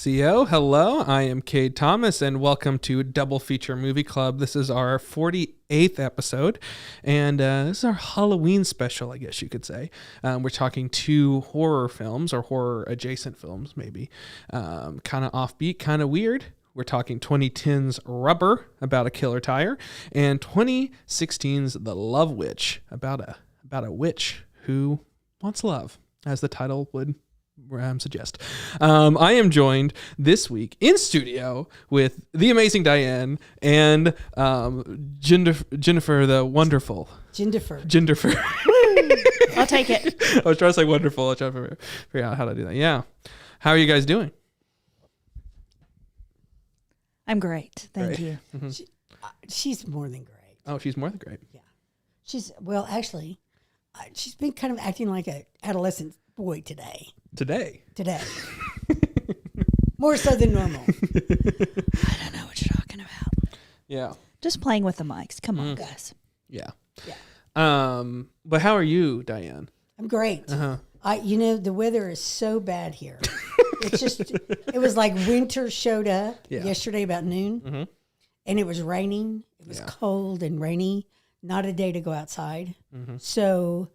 CO, hello. I am Cade Thomas, and welcome to Double Feature Movie Club. This is our 48th episode, and this is our Halloween special, I guess you could say. We're talking 2 horror films, or horror-adjacent films, maybe. Kind of offbeat, kind of weird. We're talking 2010's Rubber, about a killer tire, and 2016's The Love Witch, about a witch who wants love, as the title would suggest. I am joined this week in studio with the amazing Diane and Jennifer the wonderful. Jennifer. I'll take it. I was trying to say wonderful. I was trying to figure out how to do that. Yeah. How are you guys doing? I'm great. Thank you. Mm-hmm. She's more than great. Oh, she's more than great. Yeah. She's been kind of acting like an adolescent boy today. Today. More so than normal. I don't know what you're talking about. Yeah. Just playing with the mics. Come on, guys. Yeah. Yeah. But how are you, Diane? I'm great. Uh-huh. The weather is so bad here. It was like winter showed up yesterday about noon, and it was raining. It was cold and rainy. Not a day to go outside. Mm-hmm. So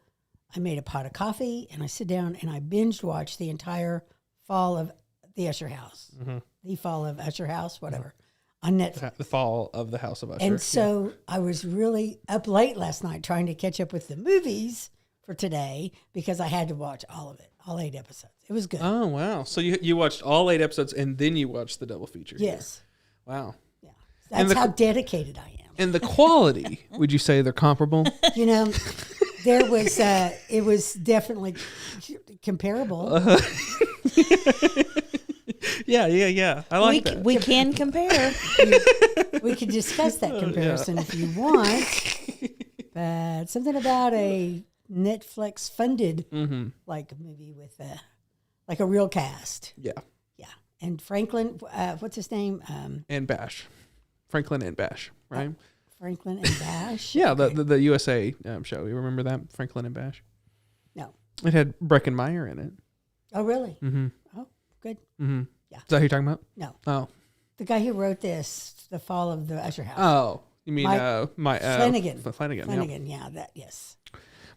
I made a pot of coffee, and I sit down, and I binge watched the entire fall of the Usher House. Mm-hmm. The fall of Usher House, whatever, on Netflix. The fall of the House of Usher. And so I was really up late last night trying to catch up with the movies for today because I had to watch all of it, all 8 episodes. It was good. Oh, wow. So you watched all 8 episodes, and then you watched the double feature. Yes. Here. Wow. Yeah. That's how dedicated I am. And the quality, would you say they're comparable? There was, it was definitely comparable. Yeah. I like that. We can compare. We could discuss that comparison if you want. But something about a Netflix funded like movie with like a real cast. Yeah. And Franklin, what's his name? And Bash. Franklin and Bash, right? Franklin and Bash? Yeah, the USA show. You remember that? Franklin and Bash? No. It had Breckenmeyer in it. Oh, really? Mm-hmm. Oh, good. Mm-hmm. Yeah. Is that who you're talking about? No. Oh. The guy who wrote this, The Fall of the Usher House. Oh. You mean Flanagan. Flanagan, yeah. Yes.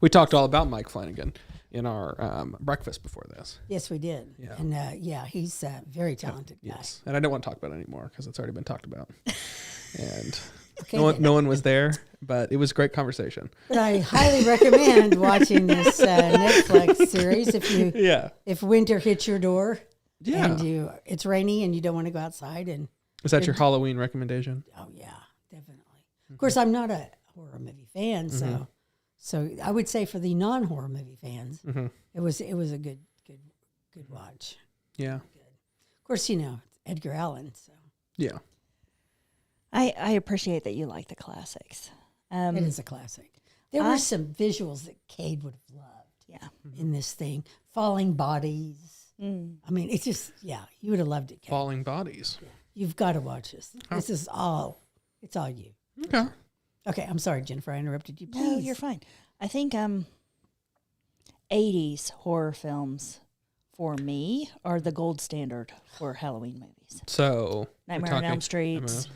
We talked all about Mike Flanagan in our breakfast before this. Yes, we did. Yeah. And he's a very talented guy. Yes. And I don't want to talk about it anymore because it's already been talked about. And okay, no one was there, but it was a great conversation. But I highly recommend watching this Netflix series if winter hits your door. Yeah. And it's rainy and you don't want to go outside. And is that your Halloween recommendation? Oh yeah, definitely. Mm-hmm. Of course, I'm not a horror movie fan, so I would say for the non-horror movie fans, it was a good watch. Yeah. Good. Of course, Edgar Allan. So yeah. I appreciate that you like the classics. It is a classic. There were some visuals that Cade would have loved. Yeah. In this thing, falling bodies. I mean, it's just you would have loved it. Cade. Falling bodies. Yeah. You've got to watch this. Oh. This is all. It's all you. Okay. Okay, I'm sorry, Jennifer. I interrupted you. Please. No, you're fine. I think 80s horror films for me are the gold standard for Halloween movies. So Nightmare on Elm Street,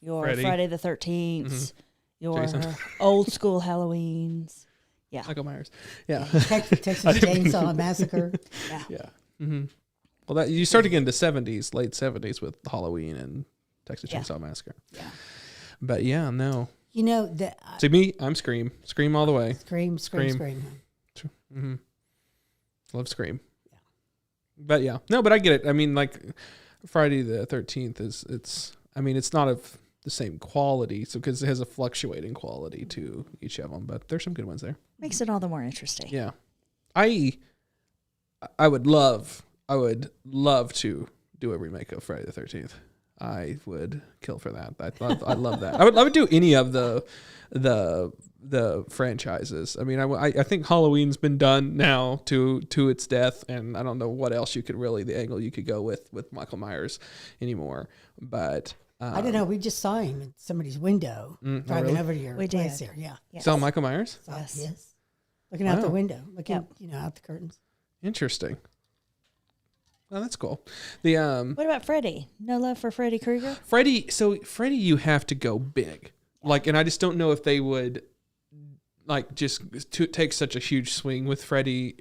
your Friday the 13th, your Jason. old school Halloweens. Yeah. Michael Myers. Yeah. Texas Chainsaw Massacre. Yeah. Yeah. Mm-hmm. Well, you start again the 70s, late 70s with Halloween and Texas Chainsaw Massacre. Yeah. But no. To me, I'm Scream. Scream all the way. Scream. Mm-hmm. Love Scream. Yeah. But but I get it. I mean, like Friday the 13th it's not of the same quality, so because it has a fluctuating quality to each of them, but there's some good ones there. Makes it all the more interesting. Yeah. I would love to do a remake of Friday the 13th. I would kill for that. I love that. I would do any of the franchises. I mean, I think Halloween's been done now to its death, and I don't know what else the angle you could go with Michael Myers anymore. But I don't know. We just saw him in somebody's window driving over to your place here. Yeah. Yes. Saw Michael Myers? Yes. Looking out the window, out the curtains. Interesting. Oh, that's cool. The What about Freddy? No love for Freddy Krueger? Freddy, you have to go big. Like, and I just don't know if they would like just to take such a huge swing with Freddy,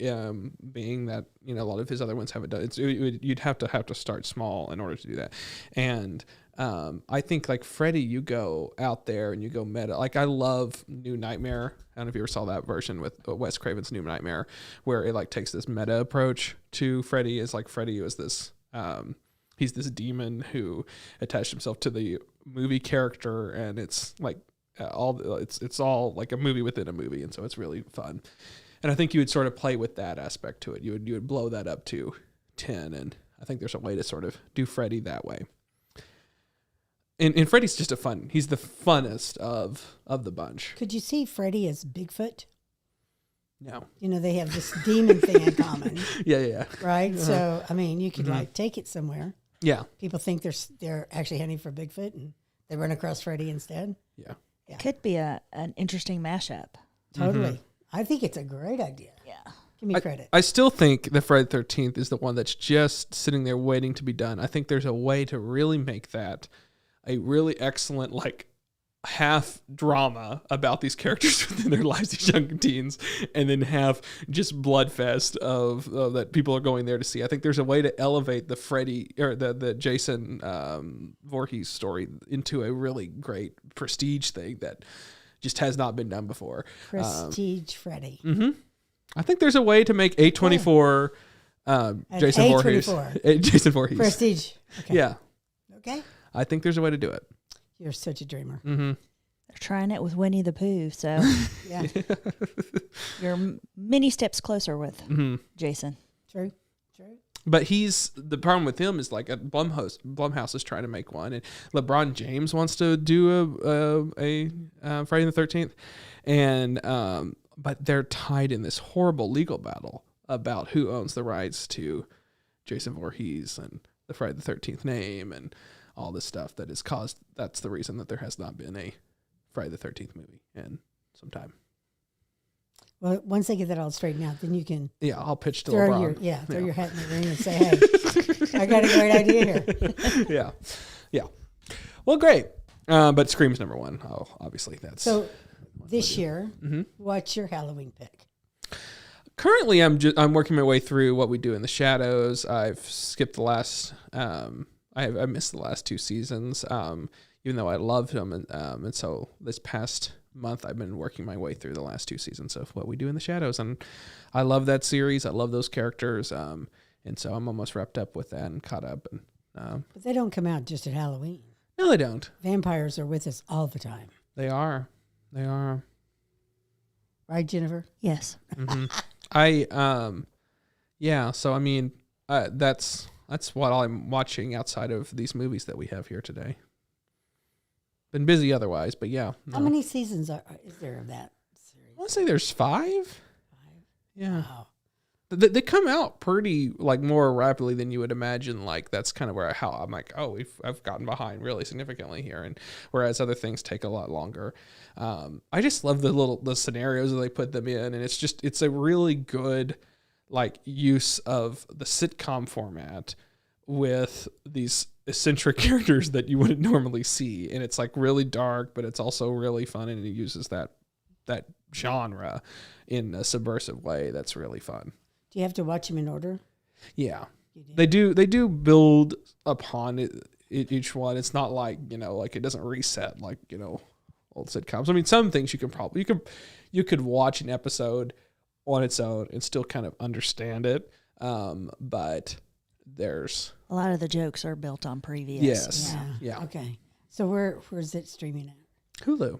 being that, you know, a lot of his other ones haven't done it. You'd have to start small in order to do that. And I think like Freddy, you go out there and you go meta. Like, I love New Nightmare. I don't know if you ever saw that version with Wes Craven's New Nightmare, where it like takes this meta approach to Freddy. Is like Freddy was this he's this demon who attached himself to the movie character, and it's like it's all like a movie within a movie, and so it's really fun. And I think you would sort of play with that aspect to it. You would blow that up to 10, and I think there's a way to sort of do Freddy that way. And Freddy's just he's the funnest of the bunch. Could you see Freddy as Bigfoot? No. You know, they have this demon thing in common. Yeah. Right? Uh-huh. So, I mean, you could like take it somewhere. Yeah. People think they're actually hunting for Bigfoot, and they run across Freddy instead. Yeah. Could be an interesting mashup. Totally. I think it's a great idea. Yeah. Give me credit. I still think the Friday the 13th is the one that's just sitting there waiting to be done. I think there's a way to really make that a really excellent, like, half drama about these characters within their lives, these young teens, and then have just bloodfest of that people are going there to see. I think there's a way to elevate the Freddy or the Jason Voorhees story into a really great prestige thing that just has not been done before. Prestige Freddy. Mm-hmm. I think there's a way to make A24 Jason Voorhees. Jason Voorhees. Prestige. Okay. Yeah. Okay. I think there's a way to do it. You're such a dreamer. Mm-hmm. They're trying it with Winnie the Pooh, so Yeah. you're many steps closer with Jason. True. But the problem with him is like Blumhouse is trying to make one, and LeBron James wants to do a Friday the 13th, and but they're tied in this horrible legal battle about who owns the rights to Jason Voorhees and the Friday the 13th name and all this stuff that has caused. That's the reason that there has not been a Friday the 13th movie in some time. Well, once they get that all straightened out, then you can I'll pitch to throw LeBron. throw your hat in the ring and say, "Hey, I got a great idea here." Yeah. Well, great. But Scream's number one. Oh, obviously that's so. This year, what's your Halloween pick? Currently, I'm working my way through What We Do in the Shadows. I've skipped the last. I missed the last two seasons, even though I loved them, and so this past month I've been working my way through the last two seasons of What We Do in the Shadows, and I love that series. I love those characters, and so I'm almost wrapped up with that and caught up. And but they don't come out just at Halloween. No, they don't. Vampires are with us all the time. They are. Right, Jennifer? Yes. Mm-hmm. So I mean, that's what I'm watching outside of these movies that we have here today. Been busy otherwise, but yeah. No. How many seasons is there of that series? I want to say there's 5. Yeah. Wow. They come out pretty like more rapidly than you would imagine. Like that's kind of where I'm like, I've gotten behind really significantly here, and whereas other things take a lot longer. I just love the scenarios that they put them in, and it's a really good like use of the sitcom format with these eccentric characters that you wouldn't normally see, and it's like really dark, but it's also really fun, and it uses that genre in a subversive way that's really fun. Do you have to watch them in order? Yeah, they do. They do build upon it each one. It's not like like it doesn't reset like old sitcoms. I mean, some things you could watch an episode on its own and still kind of understand it, but there's a lot of the jokes are built on previous. Yes. Yeah. Okay. So where's it streaming at? Hulu.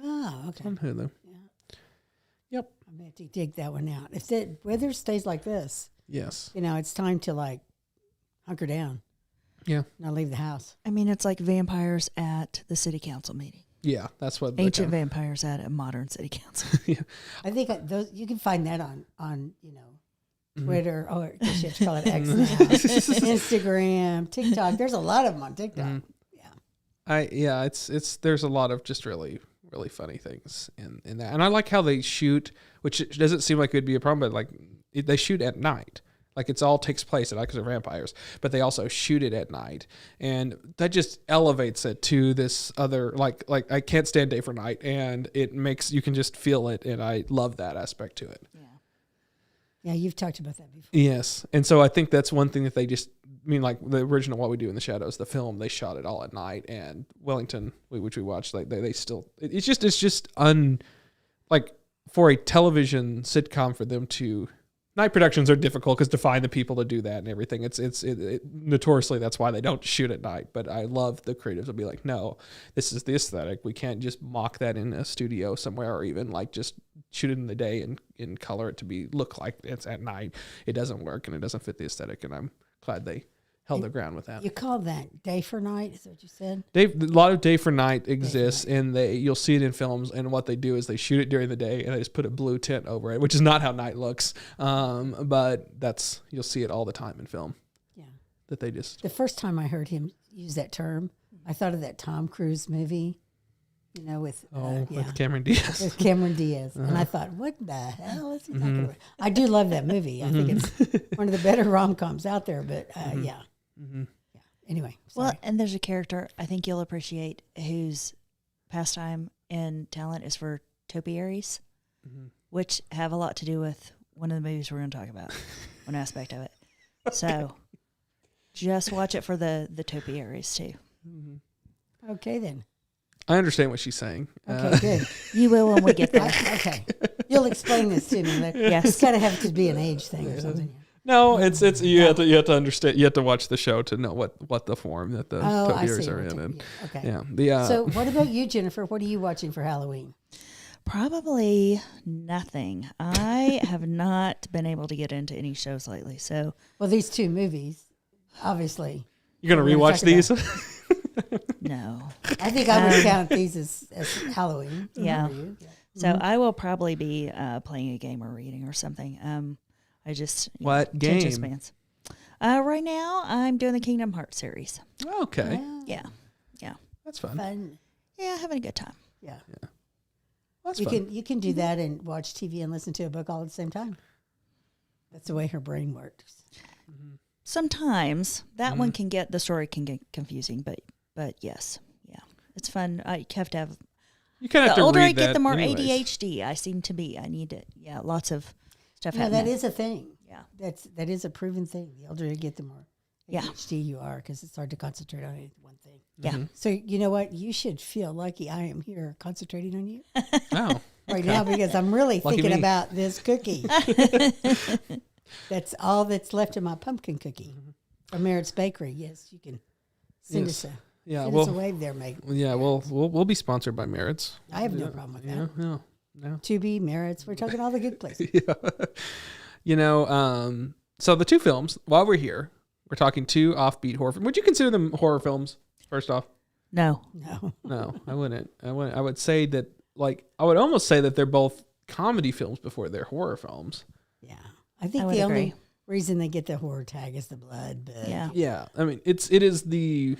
Oh, okay. On Hulu. Yeah. Yep. I'm going to dig that one out. If the weather stays like this, yes, it's time to like hunker down. Yeah. Not leave the house. I mean, it's like vampires at the city council meeting. Yeah, that's what ancient vampires at a modern city council. Yeah. I think those you can find that on Twitter, or I guess you have to call it X now, Instagram, TikTok. There's a lot of them on TikTok. Yeah. It's there's a lot of just really, really funny things in that. And I like how they shoot, which doesn't seem like it would be a problem, but like they shoot at night. Like it's all takes place at night because they're vampires, but they also shoot it at night, and that just elevates it to this other like I can't stand day for night, and it makes you can just feel it, and I love that aspect to it. Yeah, you've talked about that before. Yes, and so I think that's one thing that they just like the original What We Do in the Shadows, the film, they shot it all at night, and Wellington, which we watched, like they still it's just like for a television sitcom for them to. Night productions are difficult because to find the people to do that and everything, it's notoriously that's why they don't shoot at night. But I love the creatives will be like, no, this is the aesthetic. We can't just mock that in a studio somewhere or even like just shoot it in the day and color it to look like it's at night. It doesn't work and it doesn't fit the aesthetic. And I'm glad they held their ground with that. You call that day for night? Is that what you said? A lot of day for night exists, and you'll see it in films. And what they do is they shoot it during the day, and they just put a blue tint over it, which is not how night looks. But you'll see it all the time in film. Yeah, that they just. The first time I heard him use that term, I thought of that Tom Cruise movie, with Cameron Diaz. With Cameron Diaz, and I thought, what the hell is he talking about? I do love that movie. I think it's one of the better rom-coms out there. But yeah. Mm-hmm. Yeah. Anyway, sorry. Well, and there's a character I think you'll appreciate whose pastime and talent is for topiaries, which have a lot to do with one of the movies we're going to talk about, one aspect of it. So just watch it for the topiaries too. Mm-hmm. Okay, then. I understand what she's saying. Okay, good. You will when we get there. Okay. You'll explain this to me. Yes. It's got to have to be an age thing or something. No, it's you have to understand. You have to watch the show to know what the form that the topiaries are in. And okay. So, what about you, Jennifer? What are you watching for Halloween? Probably nothing. I have not been able to get into any shows lately. So, well, these two movies, obviously. You're gonna rewatch these? No. I think I would count these as Halloween. Yeah. So I will probably be playing a game or reading or something. I just what game? Right now I'm doing the Kingdom Hearts series. Okay. Yeah. That's fun. Yeah, having a good time. Yeah. That's fun. You can do that and watch TV and listen to a book all at the same time. That's the way her brain works. Mm-hmm. Sometimes that one the story can get confusing, but yes, it's fun. You have to have. You kind of have to the older read I get, the more anyways. ADHD I seem to be. I need it. Yeah, lots of stuff. Yeah, happening. that is a thing. Yeah, that is a proven thing. The older you get, the more ADHD you are because it's hard to concentrate on any one thing. Yeah. So you know what? You should feel lucky I am here concentrating on you. Oh, right now because I'm really Lucky thinking me. about this cookie. That's all that's left of my pumpkin cookie from Merritt's Bakery. Yes, you can send us a wave there, mate. Yeah, we'll be sponsored by Merritt's. I have no problem with that. No. To be Merritt's. We're talking all the good places. So the two films, while we're here, we're talking two offbeat horror films. Would you consider them horror films, first off? No, I wouldn't. I would say that, I would almost say that they're both comedy films before they're horror films. Yeah. I think the only reason they get the horror tag is the blood. But yeah. I mean, it is the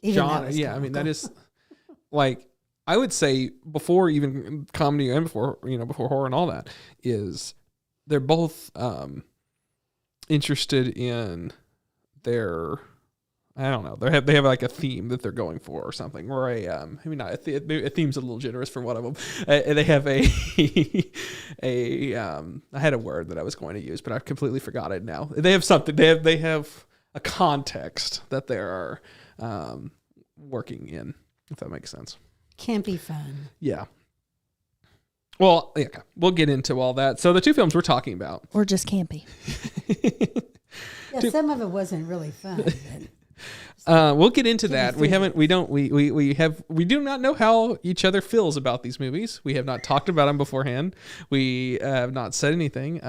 genre. Yeah, I mean, that is I would say before even comedy and before horror and all that is they're both interested in their, I don't know, they have like a theme that they're going for or something, or a theme's a little generous for one of them. They have I had a word that I was going to use, but I've completely forgot it now. They have something. They have a context that they are working in, if that makes sense. Campy fun. Yeah. Well, yeah, we'll get into all that. So the two films we're talking about. or just campy. Some of it wasn't really fun. We'll get into that. We do not know how each other feels about these movies. We have not talked about them beforehand. We have not said anything.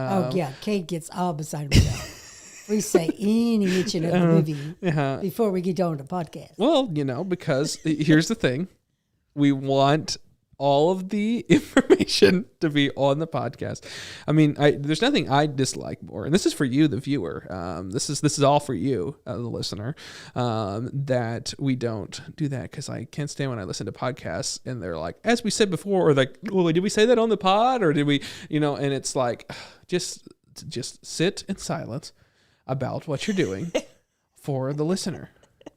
Cade gets all beside himself. We say any mention of the movie before we get on the podcast. Well, because here's the thing. We want all of the information to be on the podcast. I mean, there's nothing I dislike more, and this is for you, the viewer. This is all for you, the listener. That we don't do that because I can't stand when I listen to podcasts and they're like, as we said before, or like, well, did we say that on the pod, or did we, and it's like, just to just sit in silence about what you're doing for the listener.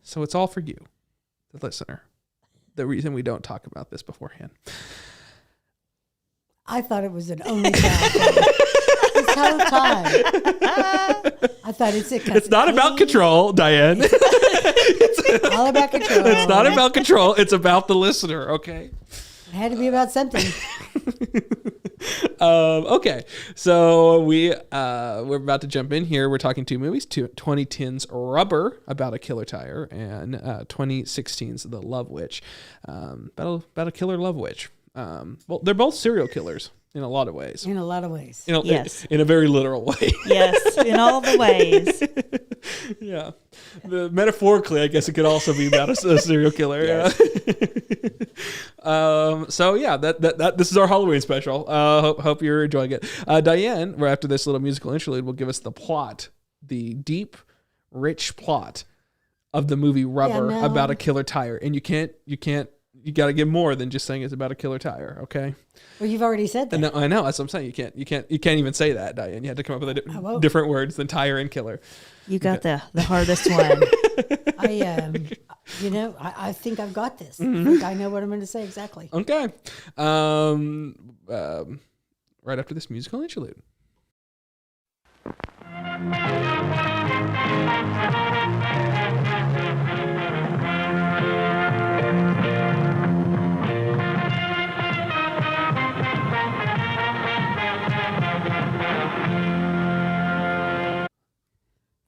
So it's all for you, the listener. The reason we don't talk about this beforehand. I thought it was an only child thing. This whole time. I thought it's not about control, Diane. It's all about control. It's not about control. It's about the listener, okay? It had to be about something. Okay, so we're about to jump in here. We're talking two movies: 2010's Rubber, about a killer tire, and 2016's The Love Witch, about a killer love witch. Well, they're both serial killers in a lot of ways. In a lot of ways. Yes. In a very literal way. Yes, in all the ways. Yeah. Metaphorically, I guess it could also be about a serial killer. Yes. So yeah, that this is our Halloween special. Hope you're enjoying it. Diane, right after this little musical interlude, will give us the plot, the deep, rich plot of the movie Rubber, about a killer tire. And you got to give more than just saying it's about a killer tire, okay? Well, you've already said that. No, I know. That's what I'm saying. You can't even say that, Diane. You had to come up with different words than tire and killer. You got the hardest one. I think I've got this. I think I know what I'm going to say exactly. Okay. Right after this musical interlude.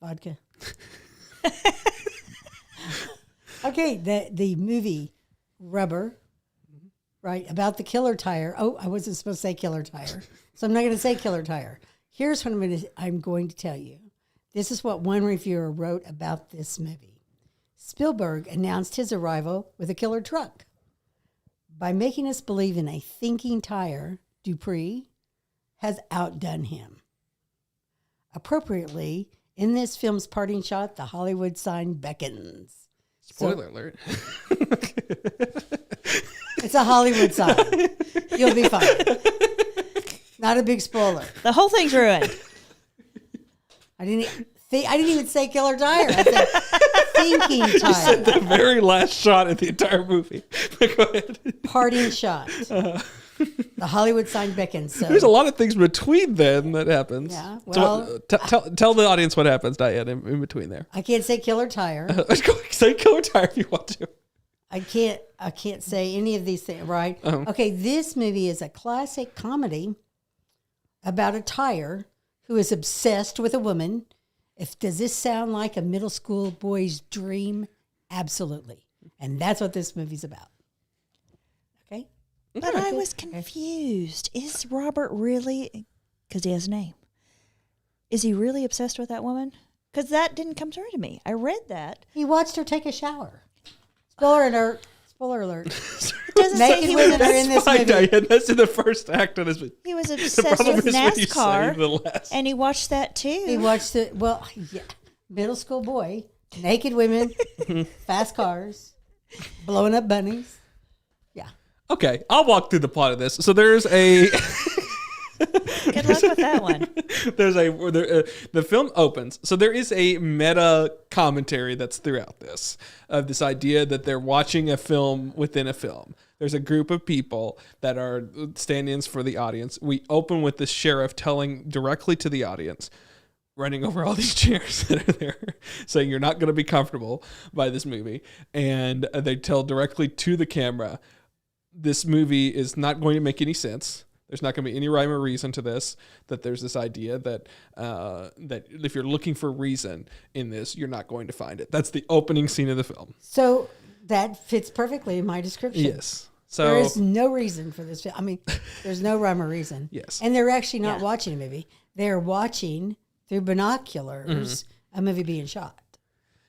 Vodka. Okay, the movie Rubber, right, about the killer tire. Oh, I wasn't supposed to say killer tire, so I'm not going to say killer tire. Here's what I'm going to tell you. This is what one reviewer wrote about this movie. Spielberg announced his arrival with a killer truck. By making us believe in a thinking tire, Dupieux has outdone him. Appropriately, in this film's parting shot, the Hollywood sign beckons. Spoiler alert. It's a Hollywood sign. You'll be fine. Not a big spoiler. The whole thing's ruined. I didn't even say killer tire. I said thinking tire. You said the very last shot of the entire movie. Go ahead. Parting shot. The Hollywood sign beckons. So. There's a lot of things between then that happens. Yeah. Well, so, tell the audience what happens, Diane, in between there. I can't say killer tire. Say killer tire if you want to. I can't say any of these things, right? Uh-huh. Okay, this movie is a classic comedy about a tire who is obsessed with a woman. Does this sound like a middle school boy's dream? Absolutely. And that's what this movie's about. Okay? But I was confused. Is Robert really, because he has a name, is he really obsessed with that woman? Because that didn't come through to me. I read that. He watched her take a shower. Spoiler alert. Spoiler alert. Doesn't say he was in this movie. Diane. That's in the first act of this movie. He was obsessed with NASCAR, and he watched that too. He watched it. Well, yeah, middle school boy, naked women, fast cars, blowing up bunnies. Yeah. Okay, I'll walk through the plot of this. So there's a. Good luck with that one. The film opens. So there is a meta commentary that's throughout this, of this idea that they're watching a film within a film. There's a group of people that are stand-ins for the audience. We open with the sheriff telling directly to the audience, running over all these chairs that are there, saying you're not going to be comfortable by this movie. And they tell directly to the camera, this movie is not going to make any sense. There's not going to be any rhyme or reason to this, that there's this idea that that if you're looking for reason in this, you're not going to find it. That's the opening scene of the film. So that fits perfectly in my description. Yes. So there is no reason for this film. I mean, there's no rhyme or reason. Yes. And they're actually not watching a movie. They're watching through binoculars a movie being shot.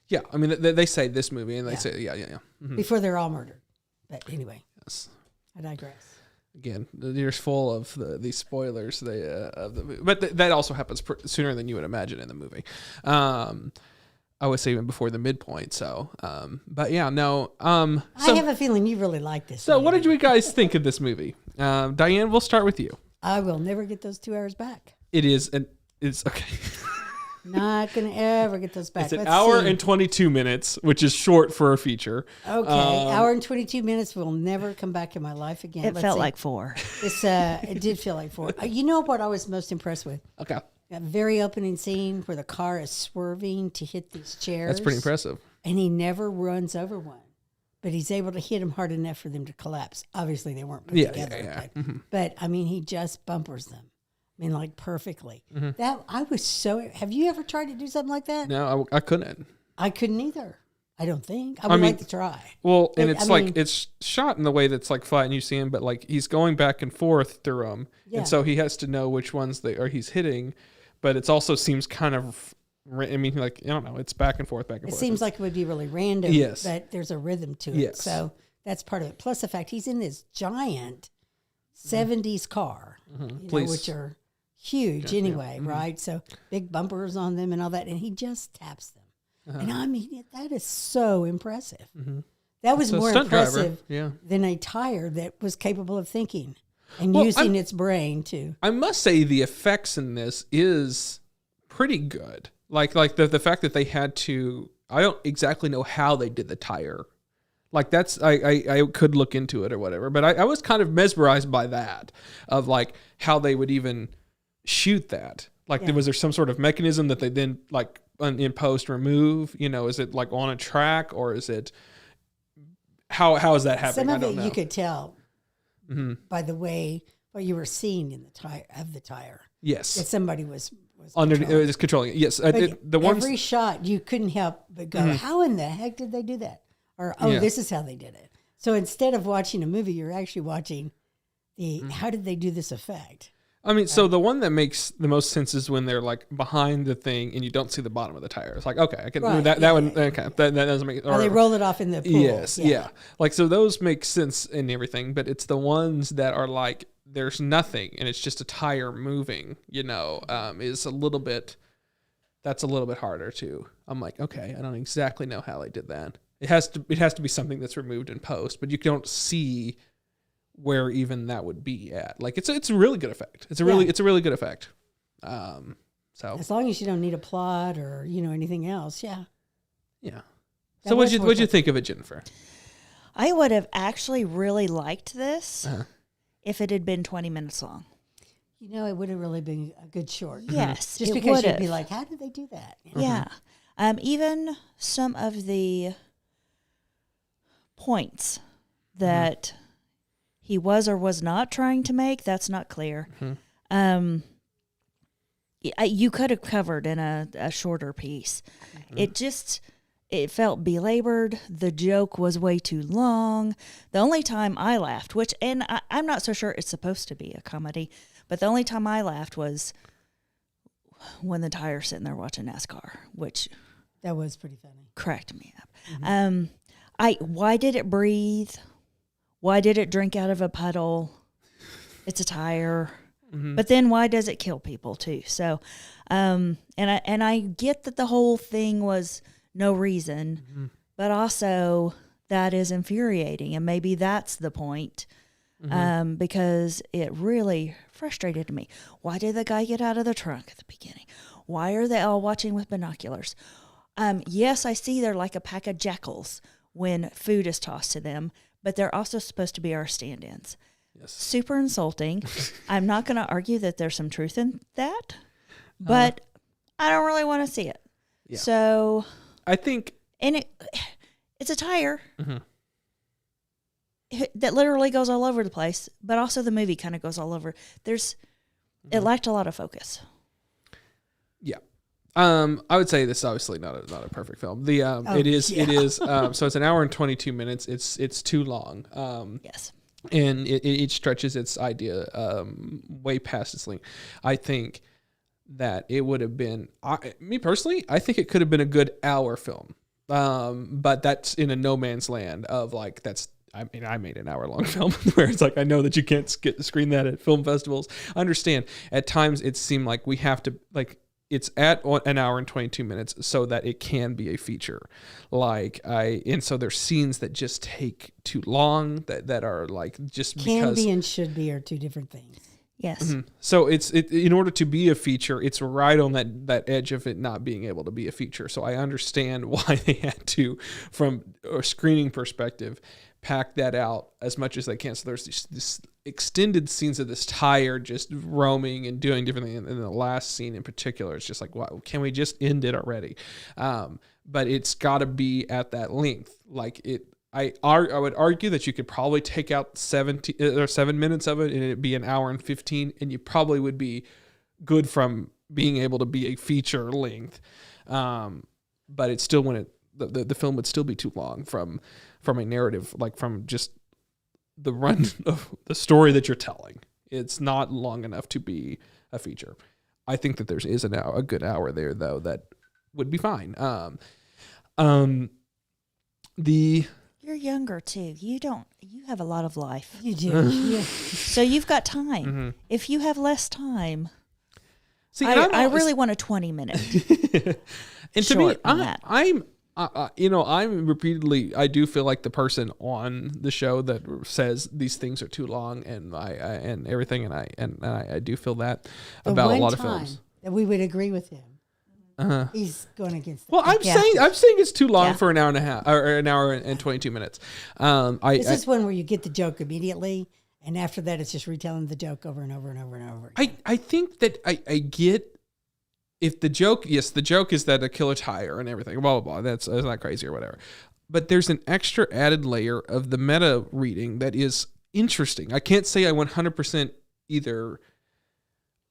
Yeah. I mean, they say this movie and they say, yeah. Mm-hmm. Before they're all murdered. But anyway. Yes. I digress. Again, the year's full of these spoilers of the movie. But that also happens sooner than you would imagine in the movie. I would say even before the midpoint. So, but yeah, no. I have a feeling you really like this So movie. what did you guys think of this movie? Diane, we'll start with you. I will never get those 2 hours back. It is an It's okay. Not going to ever get those back. It's an hour and 22 minutes, which is short for a feature. Okay, hour and 22 minutes will never come back in my life again. It felt like 4. It did feel like 4. You know what I was most impressed with? Okay. That very opening scene where the car is swerving to hit these chairs. That's pretty impressive. And he never runs over one. But he's able to hit them hard enough for them to collapse. Obviously, they weren't put together. Yeah. Okay. Mm-hmm. But, I mean, he just bumpers them. I mean, like perfectly. Mm-hmm. That I was so. Have you ever tried to do something like that? No, I couldn't. I couldn't either. I don't think. I would like to try. Well, and it's it's shot in the way that's like flat and you see him, but like he's going back and forth through them, and so he has to know which ones he's hitting. But it also seems kind of. I mean, like I don't know. It's back and forth, back and forth. It seems like it would be really random. Yes, but there's a rhythm to it. Yes. So that's part of it. Plus the fact he's in this giant 70s car, which are huge anyway, right? So big bumpers on them and all that, and he just taps them. And I mean, that is so impressive. That was more impressive than a tire that was capable of thinking and using its brain too. I must say the effects in this is pretty good. Like the fact that they had to, I don't exactly know how they did the tire. Like that's, I could look into it or whatever, but I was kind of mesmerized by that of like how they would even shoot that. Like was there some sort of mechanism that they then like in post remove? You know, is it like on a track or is it, how is that happening? Some of it you could tell by the way what you were seeing in the tire. Yes. That somebody was controlling it. Yes. Every shot you couldn't help but go, how in the heck did they do that? Or, this is how they did it. So instead of watching a movie, you're actually watching how did they do this effect? I mean, so the one that makes the most sense is when they're like behind the thing and you don't see the bottom of the tire. It's like, okay, I can that one. Okay, that doesn't make. Or they roll it off in the pool. Yes, yeah. Like so, those make sense and everything, but it's the ones that are like there's nothing and it's just a tire moving. You know, is a little bit. That's a little bit harder too. I'm like, okay, I don't exactly know how they did that. It has to be something that's removed in post, but you don't see where even that would be at. Like it's a really good effect. It's a really good effect. So as long as you don't need a plot or anything else, yeah. So what'd you think of it, Jennifer? I would have actually really liked this if it had been 20 minutes long. It would have really been a good short. Yes, just because you'd be like, how did they do that? Yeah. Even some of the points that he was or was not trying to make, that's not clear. You could have covered in a shorter piece. It felt belabored. The joke was way too long. The only time I laughed, I'm not so sure it's supposed to be a comedy, but the only time I laughed was when the tire's sitting there watching NASCAR, which that was pretty funny. Cracked me up. Why did it breathe? Why did it drink out of a puddle? It's a tire. But then why does it kill people too? So, and I get that the whole thing was no reason, but also that is infuriating. And maybe that's the point, because it really frustrated me. Why did the guy get out of the trunk at the beginning? Why are they all watching with binoculars? Yes, I see they're like a pack of jackals when food is tossed to them, but they're also supposed to be our stand-ins. Yes. Super insulting. I'm not going to argue that there's some truth in that, but I don't really want to see it. Yeah. So I think, and it's a tire that literally goes all over the place, but also the movie kind of goes all over. It lacked a lot of focus. Yeah. I would say this is obviously not a perfect film. It is, so it's an hour and 22 minutes. It's too long. Yes. And it stretches its idea, way past its length. I think that it would have been, me personally, I think it could have been a good hour film. But that's in a no man's land of like, I made an hour long film where it's like, I know that you can't screen that at film festivals. I understand at times it seemed like we have to it's at an hour and 22 minutes so that it can be a feature. And so there's scenes that just take too long that are like, just can because. Be and should be are two different things. Yes. So it's in order to be a feature, it's right on that edge of it not being able to be a feature. So I understand why they had to, from a screening perspective, pack that out as much as they can. So there's this extended scenes of this tire just roaming and doing different things. And the last scene in particular, it's just like, wow, can we just end it already? But it's got to be at that length. Like I would argue that you could probably take out 7 minutes of it and it'd be an hour and 15, and you probably would be good from being able to be a feature length. But it's still the film would still be too long from a narrative, like from just the run of the story that you're telling. It's not long enough to be a feature. I think that there is a good hour there though that would be fine. You're younger too. You have a lot of life. You do. Yeah. So you've got time. Mm-hmm. If you have less time, See, I really want a 20-minute. And to me, I'm repeatedly, I do feel like the person on the show that says these things are too long and and everything. And I do feel that about a lot of films. That we would agree with him. He's going against that. Well, I'm saying it's too long for an hour and a half or an hour and 22 minutes. This is one where you get the joke immediately, and after that, it's just retelling the joke over and over and over and over. I think that I get if the joke, yes, the joke is that a killer tire and everything, blah blah blah. That's not crazy or whatever. But there's an extra added layer of the meta reading that is interesting. I can't say I 100% either.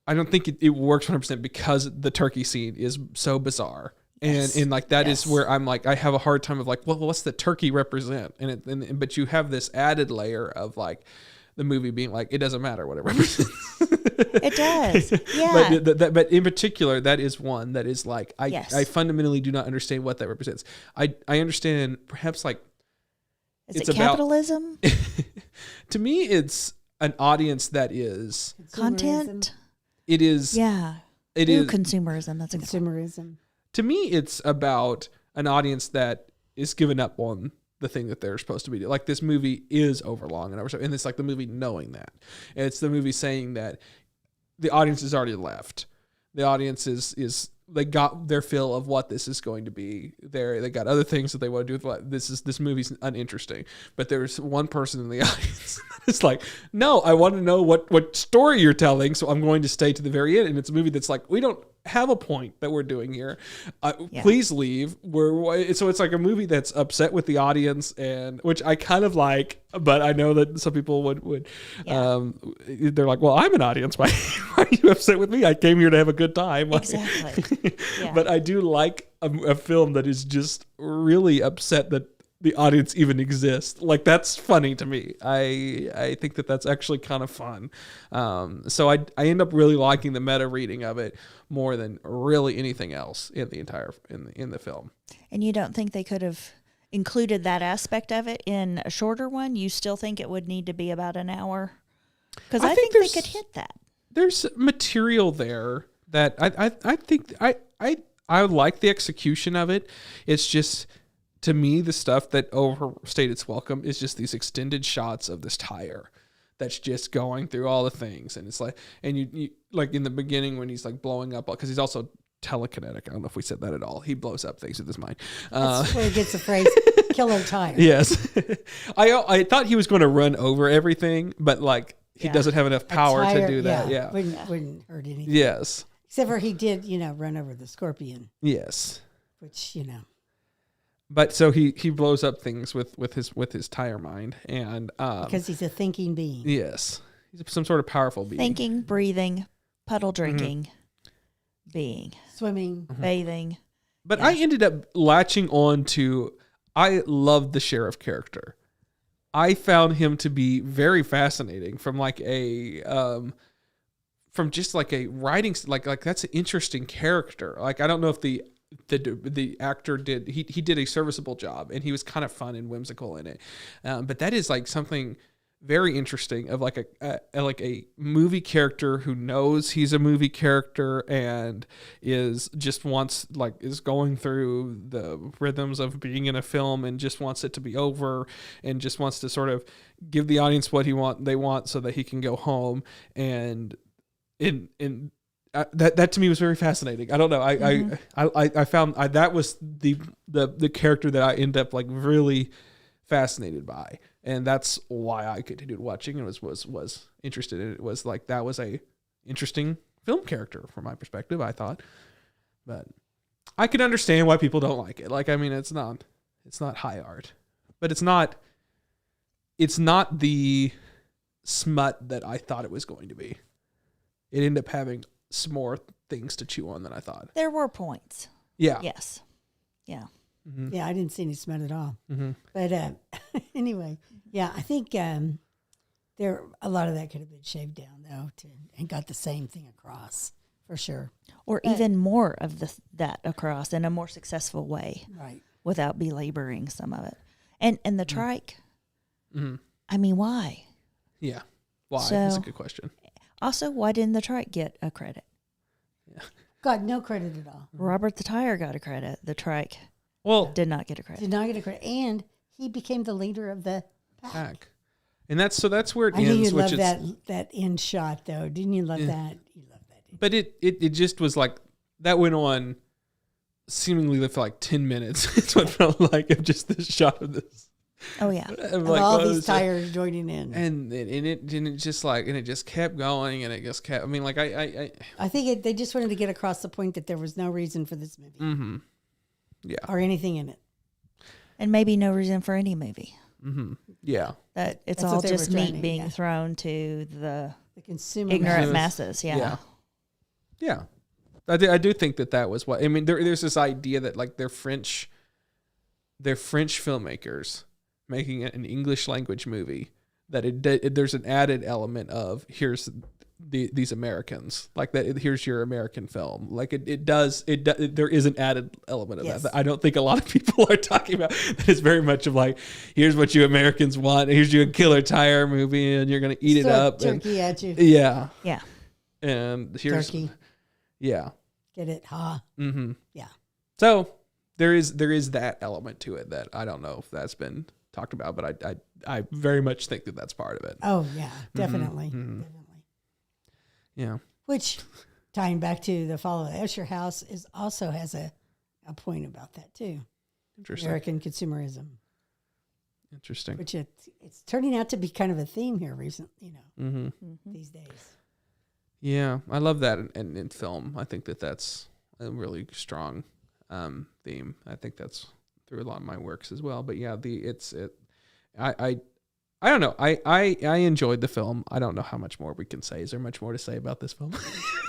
I don't think it works 100% because the turkey scene is so bizarre. And like that is where I'm like, I have a hard time of like, well, what's the turkey represent? But you have this added layer of like the movie being like, it doesn't matter what it represents. It does. Yeah. But in particular, that is one that is like, I fundamentally do not understand what that represents. I understand perhaps like, is it capitalism? To me, it's an audience that is content. It is. Yeah. It is consumerism. That's consumerism. To me, it's about an audience that is giving up on the thing that they're supposed to be doing. Like this movie is overlong and over, and it's like the movie knowing that. And it's the movie saying that the audience has already left. The audience is they got their fill of what this is going to be. They got other things that they want to do with this movie's uninteresting. But there's one person in the audience that's like, no, I want to know what story you're telling, so I'm going to stay to the very end. And it's a movie that's like, we don't have a point that we're doing here. Please leave. So it's like a movie that's upset with the audience, and which I kind of like, but I know that some people would they're like, well, I'm an audience. Why are you upset with me? I came here to have a good time. Exactly. Yeah. But I do like a film that is just really upset that the audience even exists. Like that's funny to me. I think that that's actually kind of fun. So I end up really liking the meta reading of it more than really anything else in the entire in the film. And you don't think they could have included that aspect of it in a shorter one? You still think it would need to be about an hour? Because I think they could hit that. There's material there that I think I like the execution of it. It's just, to me, the stuff that overstayed its welcome is just these extended shots of this tire that's just going through all the things. And it's like, and you like in the beginning when he's like blowing up, because he's also telekinetic. I don't know if we said that at all. He blows up things with his mind. That's where he gets the phrase killer tire. Yes. I thought he was going to run over everything, but like he doesn't have enough power to do that. Yeah. Wouldn't hurt anything. Yes. Except for he did, run over the scorpion. Yes. Which, But so he blows up things with his tire mind, and because he's a thinking being. Yes, he's some sort of powerful being. Thinking, breathing, puddle drinking, being, swimming, bathing. But I ended up latching on to. I loved the sheriff character. I found him to be very fascinating from like a from just like a writing like that's an interesting character. Like I don't know if the actor did he did a serviceable job, and he was kind of fun and whimsical in it, but that is like something very interesting of like a movie character who knows he's a movie character and is going through the rhythms of being in a film and just wants it to be over and just wants to sort of give the audience what they want so that he can go home. And that to me was very fascinating. I don't know. I found that was the character that I end up like really fascinated by. And that's why I continued watching and was interested in it. It was like, that was a interesting film character from my perspective, I thought. But I can understand why people don't like it. Like, I mean, it's not high art, but it's not the smut that I thought it was going to be. It ended up having some more things to chew on than I thought. There were points. Yeah. Yes. Yeah. Mm-hmm. Yeah, I didn't see any smut at all. Mm-hmm. But anyway, yeah, I think a lot of that could have been shaved down though, and got the same thing across for sure, or even more of that across in a more successful way, right? Without belaboring some of it, and the trike. Mm-hmm. I mean, why? Yeah, why? That's a good question. Also, why didn't the trike get a credit? Yeah, got no credit at all. Robert the Tire got a credit. The trike, did not get a credit. Did not get a credit, and he became the leader of the pack. And that's where it ends. I knew you loved that end shot, though. Didn't you love that? You loved that. But it just was like, that went on seemingly for like 10 minutes. It's what it felt like, of just this shot of this. Oh yeah, of like, all these tires joining in, and it just kept going, and it just kept. I mean, like I think they just wanted to get across the point that there was no reason for this movie, mm-hmm. Yeah, or anything in it, and maybe no reason for any movie. Mm-hmm. Yeah, that it's all just meat being thrown to the consumer ignorant masses. Yeah. I do think that was what I mean. There's this idea that like they're French filmmakers making an English language movie, that there's an added element of here's these Americans, like that. Here's your American film. Like there is an added element of that I don't think a lot of people are talking about. That is very much of like, here's what you Americans want. Here's your killer tire movie, and you're gonna eat it up. Turkey at you. Yeah. Yeah. And here's turkey. Yeah. Get it, huh? Mm-hmm. Yeah. So there is that element to it that I don't know if that's been talked about, but I very much think that that's part of it. Oh yeah, definitely, Mm-hmm. definitely. Yeah. Which, tying back to the Fall of the Usher House, also has a point about that too. Interesting. American consumerism. Interesting. Which it's turning out to be kind of a theme here recently, Mm-hmm. these days. Yeah, I love that in film. I think that's a really strong theme. I think that's through a lot of my works as well. But yeah, I don't know. I enjoyed the film. I don't know how much more we can say. Is there much more to say about this film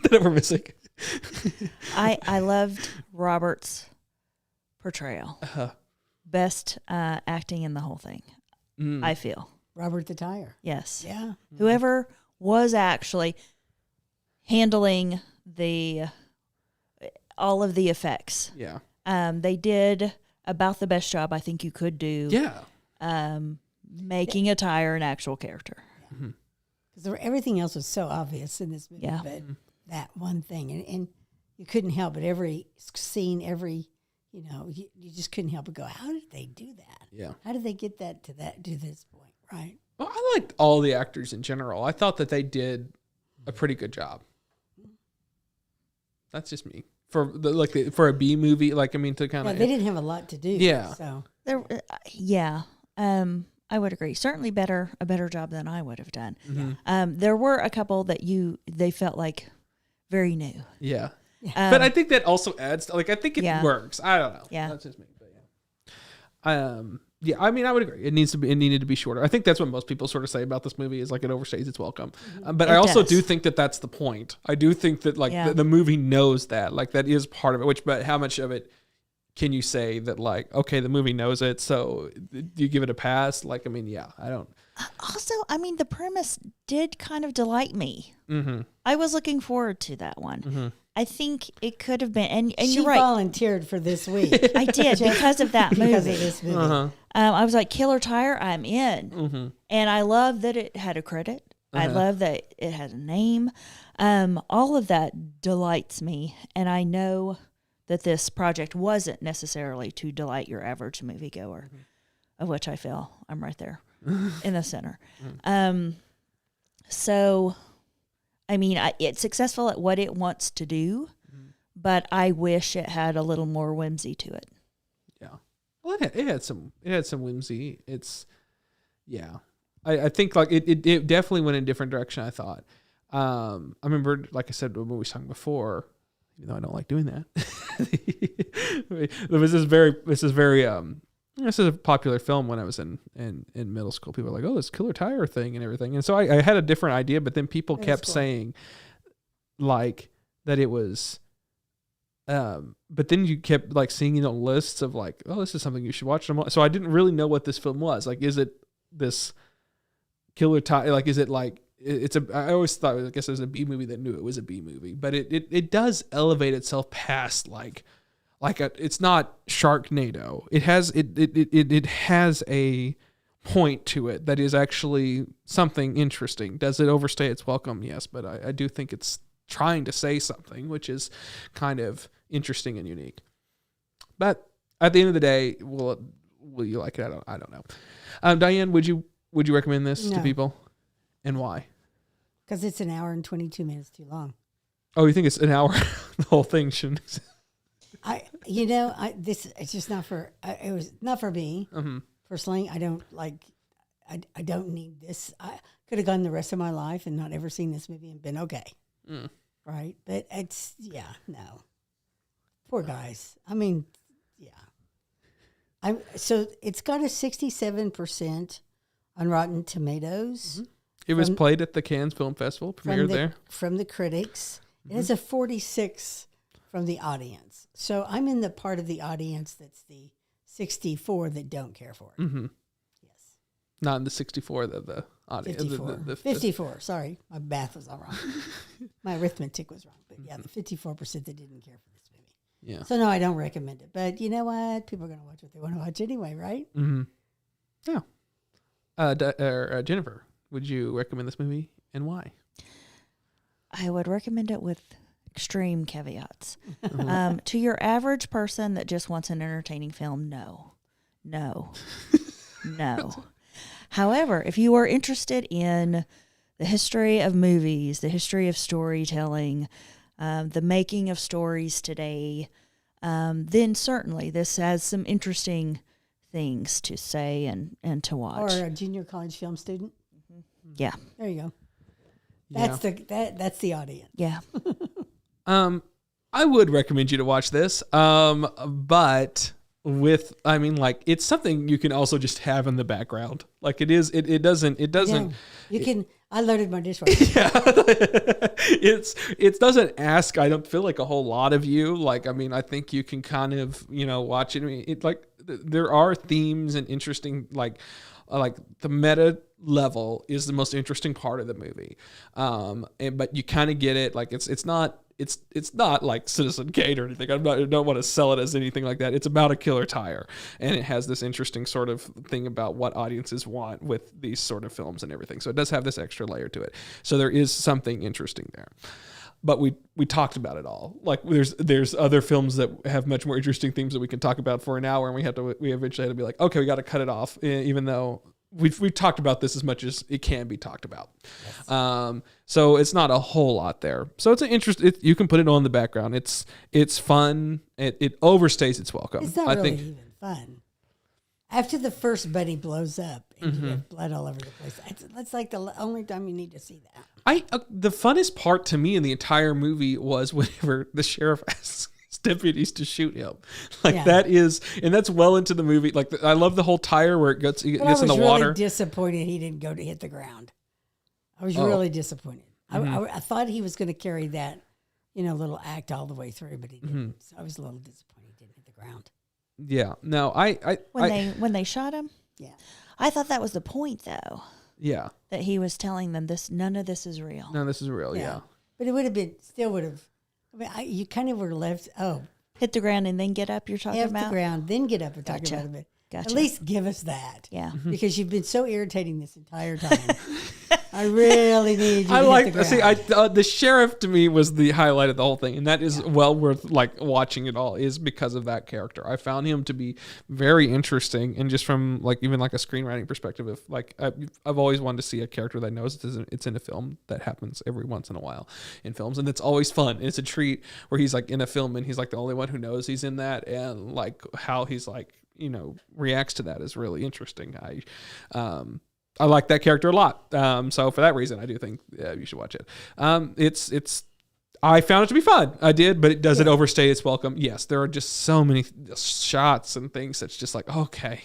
that we're missing? I loved Robert's portrayal. Uh-huh. Best acting in the whole thing. I feel. Robert the Tire. Yes. Yeah. Whoever was actually handling all of the effects. Yeah. They did about the best job I think you could do. Yeah. Making a tire an actual character. Because everything else was so obvious in this movie, but that one thing, and you couldn't help but every scene, you just couldn't help but go, how did they do that? Yeah. How did they get that to this point, right? Well, I liked all the actors in general. I thought that they did a pretty good job. That's just me. For a B movie, like, I mean, to kind of... they didn't have a lot to do. Yeah. So. I would agree. Certainly a better job than I would have done. Mm-hmm. There were a couple that they felt like very new. Yeah. But I think that also adds, I think it works. I don't know. Yeah. That's just me. But yeah. Yeah, I mean, I would agree. It needed to be shorter. I think that's what most people sort of say about this movie is like it overstays its welcome. But I also do think that that's the point. I do think that the movie knows that. Like that is part of it. But how much of it can you say that like, okay, the movie knows it, so do you give it a pass? Like, I mean, yeah, I don't. Also, I mean, the premise did kind of delight me. Mm-hmm. I was looking forward to that one. Mm-hmm. I think it could have been, and She you're right. volunteered for this week. I did because of that movie. Because of this movie. Uh-huh. I was like, Killer Tire, I'm in. Mm-hmm. And I love that it had a credit. I love that it had a name. All of that delights me. And I know that this project wasn't necessarily to delight your average moviegoer, of which I feel I'm right there in the center. So, I mean, it's successful at what it wants to do, but I wish it had a little more whimsy to it. Yeah. Well, it had some whimsy. I think like it definitely went in a different direction, I thought. I remember, like I said, when we was talking before, even though I don't like doing that, this is a popular film when I was in middle school. People were like, oh, this Killer Tire thing and everything. And so I had a different idea, but then people kept saying like that it was, but then you kept like seeing lists of like, oh, this is something you should watch. So I didn't really know what this film was. Like, is it this Killer Tire? Like, is it like, I always thought, I guess it was a B movie that knew it was a B movie, but it does elevate itself past it's not Sharknado. It has a point to it that is actually something interesting. Does it overstay its welcome? Yes, but I do think it's trying to say something, which is kind of interesting and unique. But at the end of the day, will you like it? I don't know. Diane, would you recommend this to people? And why? Because it's an hour and 22 minutes too long. Oh, you think it's an hour? The whole thing shouldn't exist. It's just not for. It was not for me personally. I don't need this. I could have gone the rest of my life and not ever seen this movie and been okay. Right, but no. Poor guys. I mean, yeah. So it's got a 67% on Rotten Tomatoes. It was played at the Cannes Film Festival, premiered there. From the critics. It has a 46 from the audience. So I'm in the part of the audience that's the 64 that don't care for it. Mm-hmm. Yes. Not in the 64, the audience. 54. The 54, sorry. My math was all wrong. My arithmetic was wrong. But yeah, the 54% that didn't care for this movie. Yeah. So no, I don't recommend it. But you know what? People are going to watch what they want to watch anyway, right? Mm-hmm. Yeah. Jennifer, would you recommend this movie and why? I would recommend it with extreme caveats. To your average person that just wants an entertaining film, no. However, if you are interested in the history of movies, the history of storytelling, the making of stories today, then certainly this has some interesting things to say and to watch. Or a junior college film student. Yeah. There you go. That's the audience. Yeah. I would recommend you to watch this. But it's something you can also just have in the background. Like it doesn't. Yeah. You can. I loaded my dishwasher. Yeah. It doesn't ask, I don't feel like, a whole lot of you. Like, I mean, I think you can kind of, watch it. I mean, there are themes and interesting, like the meta level is the most interesting part of the movie. But you kind of get it. Like it's not like Citizen Cade or anything. I don't want to sell it as anything like that. It's about a killer tire, and it has this interesting sort of thing about what audiences want with these sort of films and everything. So it does have this extra layer to it. So there is something interesting there. But we talked about it all. Like there's other films that have much more interesting themes that we can talk about for an hour, and we eventually had to be like, okay, we got to cut it off, even though we've talked about this as much as it can be talked about. Yes. So it's not a whole lot there. So it's an interest. You can put it on in the background. It's fun. It overstays its welcome. It's not really even fun. After the first buddy blows up and you have blood all over the place, that's like the only time you need to see that. The funnest part to me in the entire movie was whenever the sheriff asks his deputies to shoot him. That is, and that's well into the movie. Like I love the whole tire where it gets in the water. I was really disappointed he didn't go to hit the ground. I was really disappointed. I thought he was going to carry that, little act all the way through, but he didn't. So I was a little disappointed he didn't hit the ground. Yeah. No, when they shot him. Yeah. I thought that was the point, though. Yeah. That he was telling them none of this is real. No, this is real. Yeah. But it would have been, still would have, I mean, you kind of were left, hit the ground and then get up, you're talking hit about? the ground, then get up and talk Gotcha. about it. Gotcha. At least give us that. Yeah. Because you've been so irritating this entire time. I really need you I to like hit the ground. the sheriff to me was the highlight of the whole thing, and that is well worth like watching it all is because of that character. I found him to be very interesting, and just from like even like a screenwriting perspective, of like I've always wanted to see a character that knows it's in a film. That happens every once in a while in films, and it's always fun. It's a treat where he's like in a film and he's like the only one who knows he's in that, and like how he's like reacts to that is really interesting. I like that character a lot. So for that reason, I do think you should watch it. It's I found it to be fun. I did, but does it overstay its welcome? Yes. There are just so many shots and things that's just like, okay,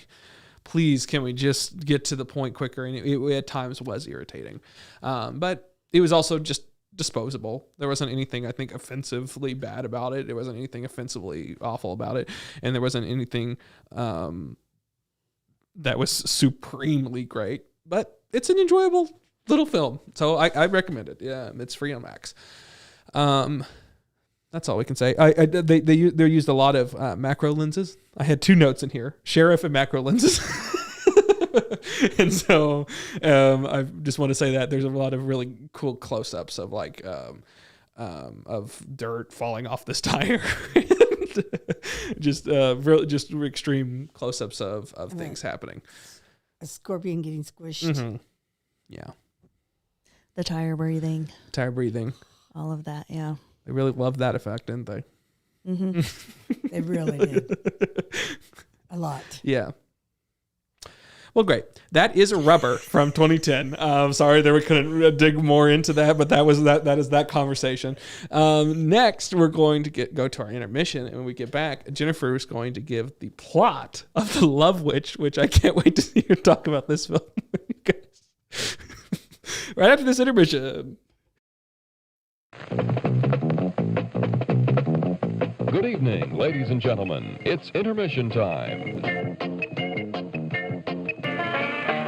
please, can we just get to the point quicker? And it at times was irritating. But it was also just disposable. There wasn't anything I think offensively bad about it. There wasn't anything offensively awful about it. And there wasn't anything that was supremely great. But it's an enjoyable little film, so I recommend it. Yeah, it's free on Max. That's all we can say. They used a lot of macro lenses. I had 2 notes in here: sheriff and macro lenses. And so I just want to say that there's a lot of really cool close-ups of like of dirt falling off this tire. just extreme close-ups of things happening. A scorpion getting squished. Mm-hmm. Yeah. The tire breathing. All of that, yeah. They really loved that effect, didn't they? Mm-hmm. They really did. A lot. Yeah. Well, great. That is a Rubber from 2010. Sorry that we couldn't dig more into that, but that is that conversation. Next, we're going to go to our intermission, and when we get back, Jennifer is going to give the plot of The Love Witch, which I can't wait to see her talk about this film. Right after this intermission. Good evening, ladies and gentlemen. It's intermission time.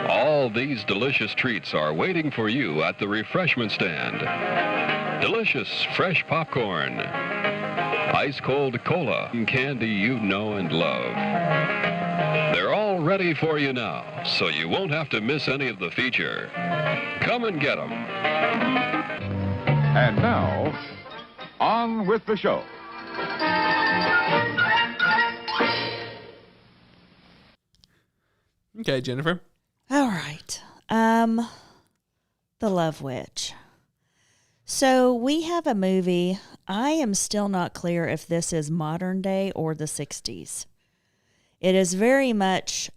All these delicious treats are waiting for you at the refreshment stand. Delicious fresh popcorn, ice-cold cola, and candy you know and love. They're all ready for you now, so you won't have to miss any of the feature. Come and get them. And now, on with the show. Okay, Jennifer. All right. The Love Witch. So we have a movie. I am still not clear if this is modern day or the 60s. It is very much,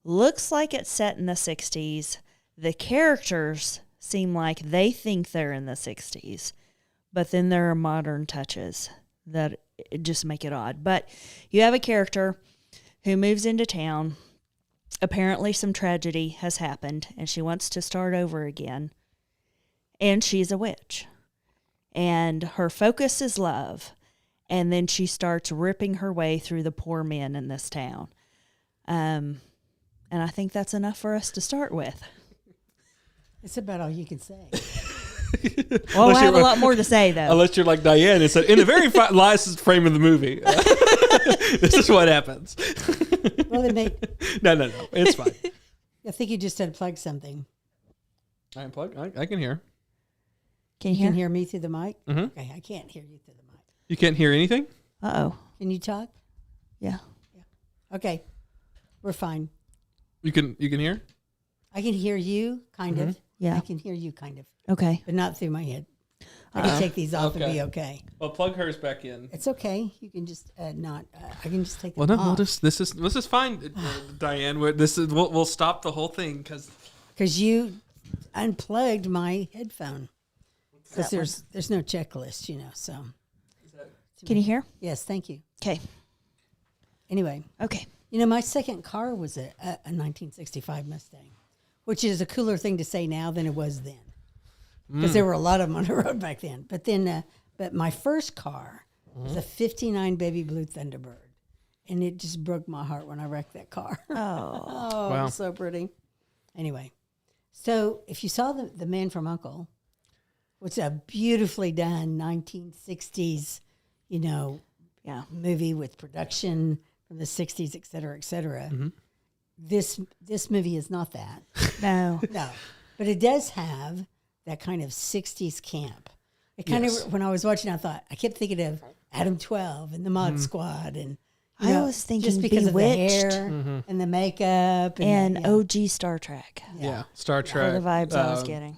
looks like it's set in the 60s. The characters seem like they think they're in the 60s, but then there are modern touches that just make it odd. But you have a character who moves into town. Apparently some tragedy has happened, and she wants to start over again. And she's a witch. And her focus is love. And then she starts ripping her way through the poor men in this town. And I think that's enough for us to start with. That's about all you can say. Well, I have a lot more to say, though. Unless you're like Diane and said, in the very last frame of the movie, this is what happens. Well, No. It's fine. I think you just unplugged something. I unplug. I can hear. Can you You hear? can hear me through the mic? Mm-hmm. Okay, I can't hear you through the mic. You can't hear anything? Uh-oh. Can you talk? Yeah. Okay, we're fine. You can hear? I can hear you, kind of. Yeah. I can hear you, kind of, Okay. but not through my head. I can take these off and be okay. Well, plug hers back in. It's okay. You can just not. I can just take them Well, no, off. this is fine, Diane. We'll stop the whole thing Because you unplugged my headphone. Because there's no checklist, So Can you hear? yes, thank you. Okay. Anyway, Okay. my second car was a 1965 Mustang, which is a cooler thing to say now than it was then, because there were a lot of them on the road back then. But then, but my first car was a '59 Baby Blue Thunderbird, and it just broke my heart when I wrecked that car. Oh. Oh, Wow. it was so pretty. Anyway, so if you saw the Man from U.N.C.L.E., which is a beautifully done 1960s, movie with production from the 60s, et cetera, et cetera. Mm-hmm. This movie is not that. No. No. But it does have that kind of 60s camp. It kind Yes. of, when I was watching, I kept thinking of Adam 12 and the Mod Squad. And I was thinking just because Bewitched. of the hair and the makeup. And OG Star Trek. Yeah. Star All Trek. the vibes I was getting.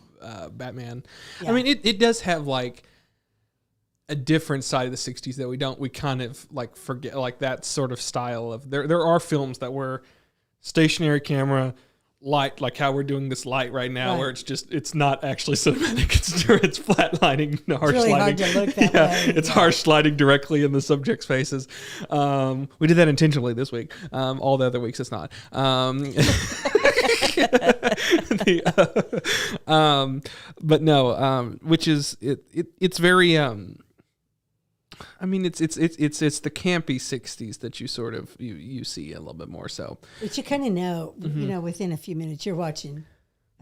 Batman. Yeah. I mean, it does have like a different side of the 60s that we kind of like forget, like that sort of style of there are films that were stationary camera light, like how we're doing this light right now, where it's not actually cinematic. It's flat lighting, harsh really lighting. hard to look that way. It's harsh lighting directly in the subject's faces. We did that intentionally this week. All the other weeks it's not. But no, which is it's very I mean, it's the campy 60s that you sort of you see a little bit more so. But you kind of know, within a few minutes, you're watching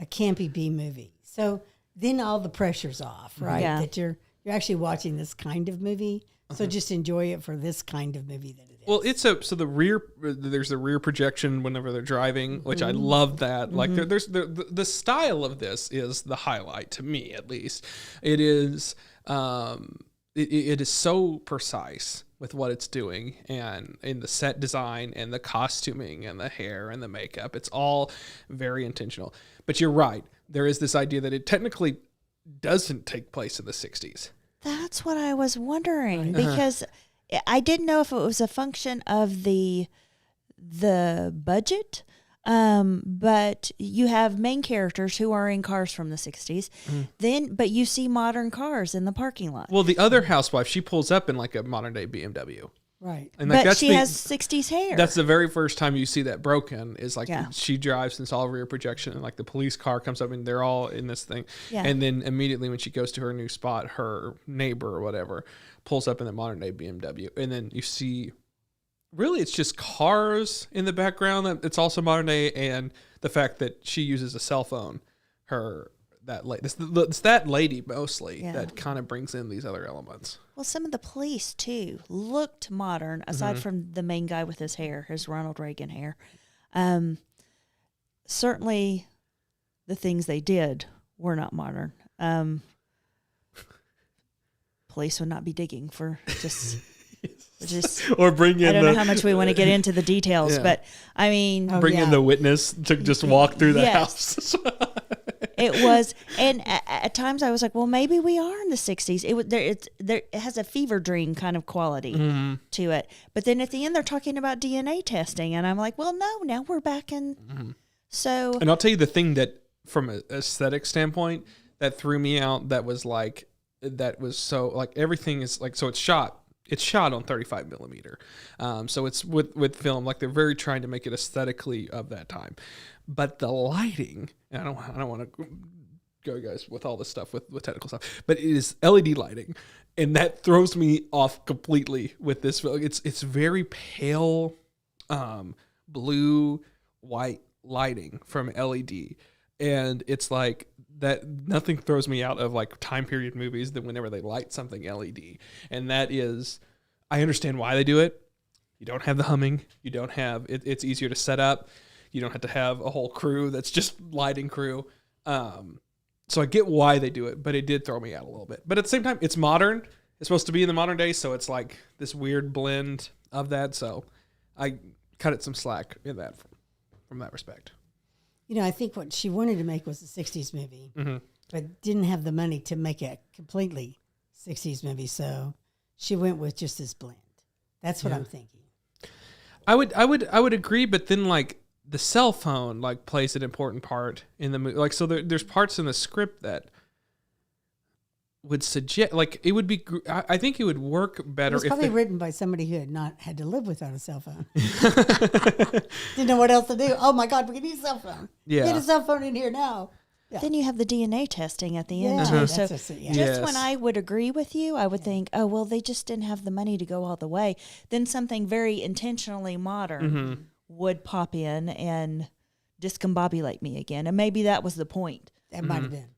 a campy B movie. So then all the pressure's off, right? Yeah. That you're actually watching this kind of movie. So just enjoy it for this kind of movie that it is. Well, there's the rear projection whenever they're driving, which I love that. Like there's the style of this is the highlight to me, at least. It is. It is so precise with what it's doing, and in the set design and the costuming and the hair and the makeup. It's all very intentional. But you're right. There is this idea that it technically doesn't take place in the 60s. That's what I was wondering, because I didn't know if it was a function of the budget. But you have main characters who are in cars from the 60s. But you see modern cars in the parking lot. Well, the other housewife, she pulls up in like a modern day BMW. Right. And like, But she has 60s hair. That's the very first time you see that broken is like Yeah. she drives and it's all rear projection, and like the police car comes up and they're all in this thing. Yeah. And then immediately when she goes to her new spot, her neighbor or whatever pulls up in the modern day BMW. And then you see, really, it's just cars in the background. It's also modern day, and the fact that she uses a cell phone. It's that lady mostly that kind of brings in these other elements. Well, some of the police too looked modern, aside from the main guy with his hair, his Ronald Reagan hair. Certainly, the things they did were not modern. Police would not be digging for just. Or bring in I don't know how much we want to get into the details, but I mean, bring in the witness to just walk through the house. It was, and at times I was like, well, maybe we are in the 60s. It has a fever dream kind of quality to it. But then at the end, they're talking about DNA testing, and I'm like, well, no, now we're back in. So, and I'll tell you the thing that, from an aesthetic standpoint, that threw me out. That was so like everything is like, so it's shot on 35 millimeter. So it's with film, like they're very trying to make it aesthetically of that time. But the lighting, and I don't want to go, guys, with all this stuff, with technical stuff, but it is LED lighting. And that throws me off completely with this film. It's very pale, blue, white lighting from LED. And it's like that, nothing throws me out of like time period movies than whenever they light something LED. And that is, I understand why they do it. You don't have the humming. You don't have, it's easier to set up. You don't have to have a whole crew that's just lighting crew. So I get why they do it, but it did throw me out a little bit. But at the same time, it's modern. It's supposed to be in the modern day, so it's like this weird blend of that. So I cut it some slack in that from that respect. I think what she wanted to make was a 60s movie, but didn't have the money to make a completely 60s movie. So she went with just this blend. That's what I'm thinking. I would agree, but then like the cell phone like plays an important part in the movie. Like, so there's parts in the script that would suggest, like, it would be, I think it would work better. It was probably written by somebody who had not had to live without a cell phone. Didn't know what else to do. Oh my God, we can use a cell phone. Yeah. Get a cell phone in here now. Yeah. then you have the DNA testing at the end Yeah, too. that's So just it, yeah. just Yes. when I would agree with you, I would think, oh, well, they just didn't have the money to go all the way. Then something very intentionally modern would pop in and discombobulate me again. And maybe that was the point. That might have been.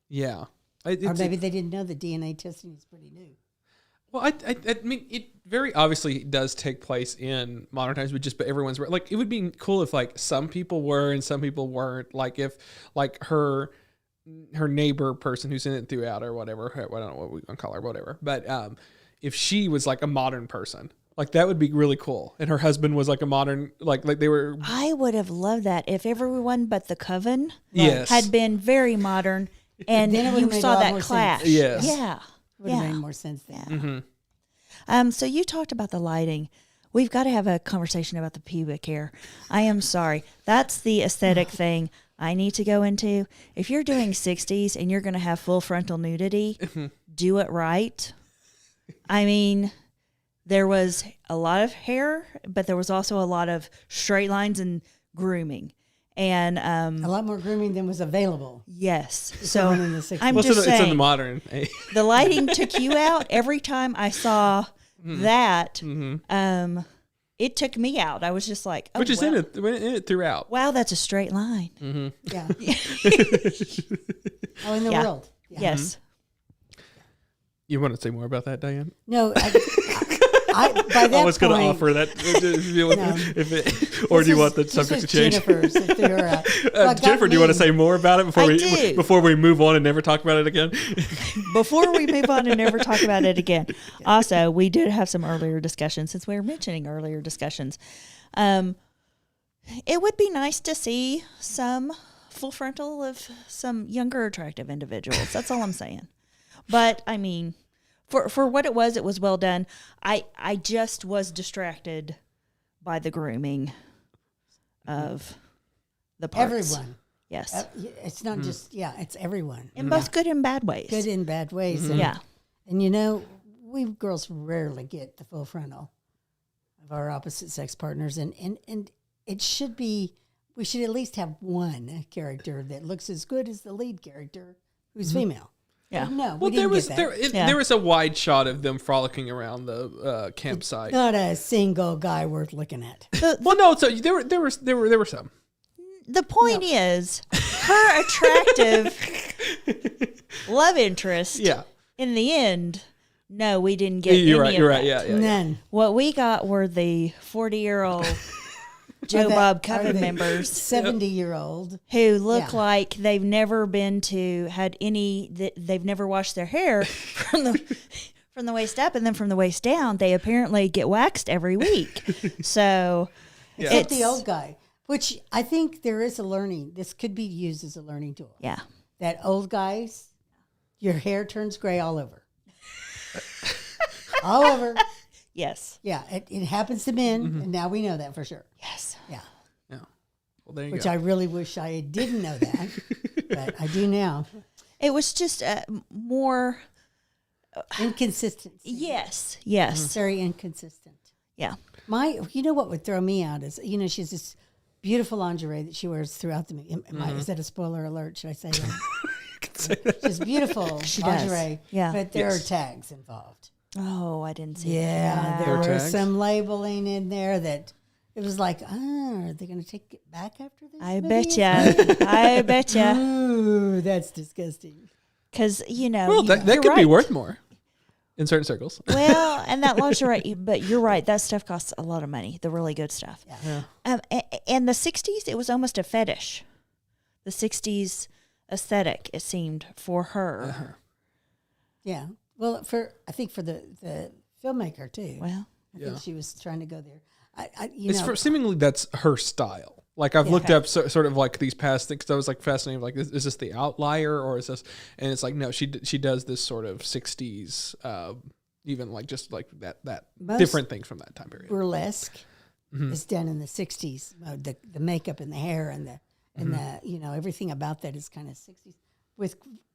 Yeah. Or maybe they didn't know that DNA testing is pretty new. Well, I mean, it very obviously does take place in modern times, but everyone's like, it would be cool if like some people were and some people weren't. Like if like her neighbor person who's in it throughout or whatever, I don't know what we're gonna call her, whatever. But if she was like a modern person, like that would be really cool. And her husband was like a modern, like they were. I would have loved that if everyone but the coven Yes. had been very modern, and Then it would've you made a saw lot that more clash. sense. Yes. Yeah. Would have made more sense then. Mm-hmm. So you talked about the lighting. We've got to have a conversation about the pubic hair. I am sorry. That's the aesthetic thing I need to go into. If you're doing 60s and you're going to have full frontal nudity, do it right. I mean, there was a lot of hair, but there was also a lot of straight lines and grooming. And A lot more grooming than was available. yes. So Someone in the 60s. I'm Well, just it's in saying. the modern. The lighting took you out every time I saw that. It took me out. I was just like, oh, Which is wow. in it throughout. Wow, that's a straight line. Yeah. Oh, in the Yeah. world. Yeah. Yes. You want to say more about that, Diane? No, by that I was going to point, offer that, or this do you was- want the this subject to was change? Jennifer's that threw her out. What got Jennifer, do you want to me- say more about it I do. before we move on and never talk about it again? Before we move on and never talk about it again. Also, we did have some earlier discussions, since we were mentioning earlier discussions. It would be nice to see some full frontal of some younger attractive individuals. That's all I'm saying. But I mean, for what it was well done. I just was distracted by the grooming of the parts. Everyone. Yes. It's not just, it's everyone. In both good and bad ways. Good and bad ways. And, Yeah. And you know, we girls rarely get the full frontal of our opposite sex partners. And it should be, we should at least have one character that looks as good as the lead character who's female. Yeah. No, Well, we there didn't was get that. Yeah. there was a wide shot of them frolicking around the campsite. Not a single guy worth looking at. Well, no, so there were some. The point is, her attractive love interest. Yeah, In the end, no, we didn't get. you're any right. You're of right. that. Yeah. None. What we got were the 40-year-old Joe Or the- Bob or Coven the members 70-year-old. who look Yeah. like they've never they've never washed their hair from the waist up, and then from the waist down, they apparently get waxed every week. So Except the it's- old guy, which I think there is a learning. This could be used as a learning tool. yeah. That old guys, your hair turns gray all over. All over. Yes. Yeah, it happens to men, and now we know that for sure. Yes. Yeah, Yeah. Well, there you which go. I really wish I didn't know that, but I do now. It was just more. Inconsistency. Yes. Yes. Very inconsistent. Yeah. You know what would throw me out is, you know, she's this beautiful lingerie that she wears throughout the movie. Is that a spoiler alert? Should I say that? She's beautiful She lingerie. does. Yeah. But there Yes. are tags involved. Oh, I didn't see Yeah, that. there There are was tags? some labeling in there that it was like, are they going to take it back after this? I movie? bet ya. I bet ya. Ooh, that's disgusting. Because, you know. Well, that you're could be right. worth more in certain circles. Well, and that lingerie, but you're right. That stuff costs a lot of money, the really good stuff. Yeah. And the 60s, it was almost a fetish. The 60s aesthetic, it seemed, for her. Yeah. Well, I think for the filmmaker too. Well, I Yeah. think she was trying to go there. Seemingly that's her style. Like I've looked up sort of like these past things. 'Cause I was like fascinated. Like, is this the outlier or is this? And it's like no, she does this sort of 60s, even like just like that Most different things from that time period. burlesque is done in the 60s. The makeup and the hair and the everything about that is kind of 60s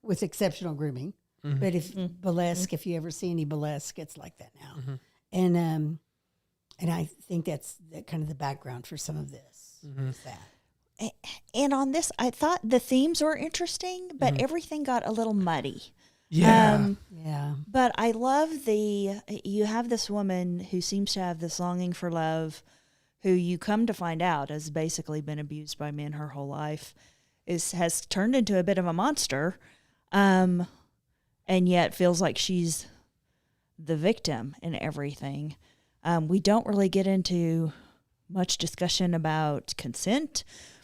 with exceptional grooming. But if burlesque, if you ever see any burlesque, it's like that now. And I think that's kind of the background for some of this. Is that. and on this, I thought the themes were interesting, but everything got a little muddy. Yeah. Yeah. But I love you have this woman who seems to have this longing for love, who you come to find out has basically been abused by men her whole life, has turned into a bit of a monster, and yet feels like she's the victim in everything. We don't really get into much discussion about consent,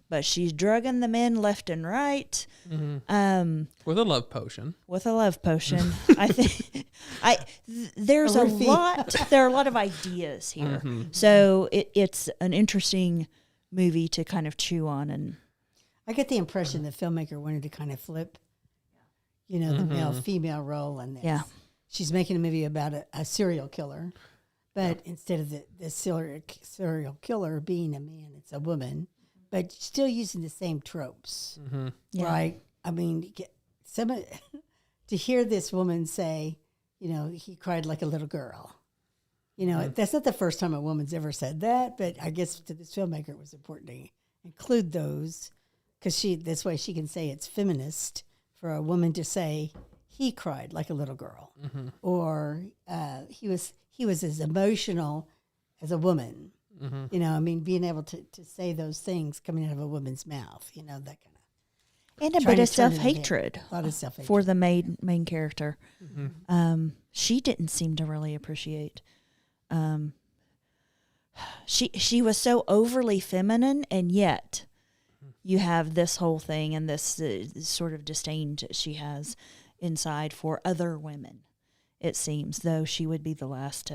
but she's drugging the men left and right. With a love potion. I think there are a lot of ideas here. So it's an interesting movie to kind of chew on. And I get the impression the filmmaker wanted to kind of flip, the male-female role in this. Yeah. She's making a movie about a serial killer, but instead of the serial killer being a man, it's a woman, but still using the same tropes, right? I mean, to hear this woman say, he cried like a little girl. That's not the first time a woman's ever said that, but I guess to this filmmaker it was important to include those because this way she can say it's feminist for a woman to say he cried like a little girl, or he was as emotional as a woman. Being able to say those things coming out of a woman's mouth, that kind of. And a bit of self-hatred, a lot of self-hatred for the main character. She didn't seem to really appreciate. She was so overly feminine, and yet you have this whole thing and this sort of disdain that she has inside for other women. It seems, though she would be the last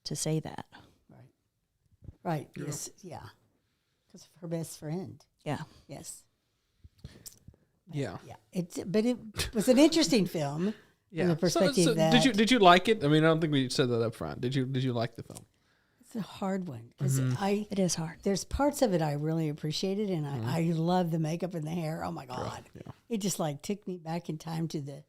to say that. Right. Yes. Yeah. Because of her best friend. Yeah. Yes. Yeah. Yeah. But it was an interesting film. Yeah. From the perspective that did you like it? I mean, I don't think we said that up front. Did you like the film? it's a hard one because it is hard. There's parts of it I really appreciated, and I love the makeup and the hair. Oh my God. Yeah. It just like took me back in time to the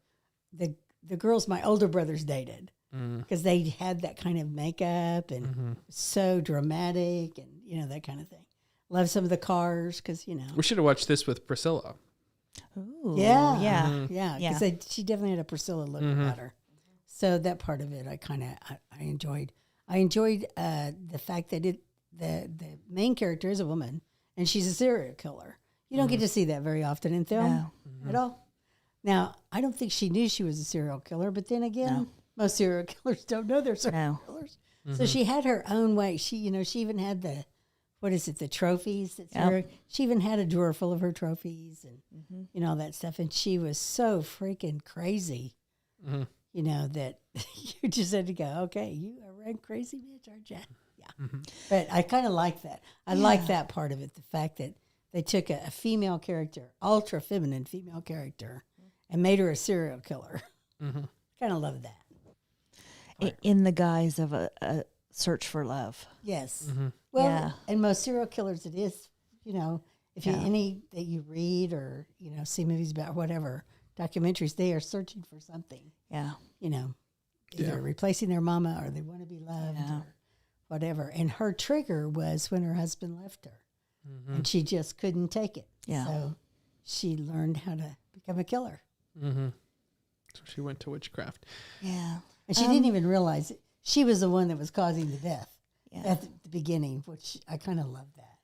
girls my older brothers dated. Because they had that kind of makeup and so dramatic and, that kind of thing. Love some of the cars because, We should have watched this with Priscilla. Ooh, Yeah. yeah. Yeah. Because she definitely had a Priscilla look about her. So that part of it I enjoyed. I enjoyed the fact that the main character is a woman and she's a serial killer. You don't get to see that very often in film at all. Now, I don't think she knew she was a serial killer, but then again, most serial killers don't know they're serial killers. So she had her own way. She, she even had the trophies. She even had a drawer full of her trophies and, all that stuff. And she was so freaking crazy, that you just had to go, okay, you are a crazy bitch, aren't you? Yeah. But I kind of like that. I like that part of it, the fact that they took a female character, ultra feminine female character, and made her a serial killer. Kind of love that. In the guise of a search for love. Yes. Well, and most serial killers, it is, if any that you read or, see movies about whatever, documentaries, they are searching for something. Yeah. Either replacing their mama or they want to be loved or whatever. And her trigger was when her husband left her. And she just couldn't take it. Yeah. So she learned how to become a killer. So she went to witchcraft. Yeah. And she didn't even realize it. She was the one that was causing the death at the beginning, which I kind of love that.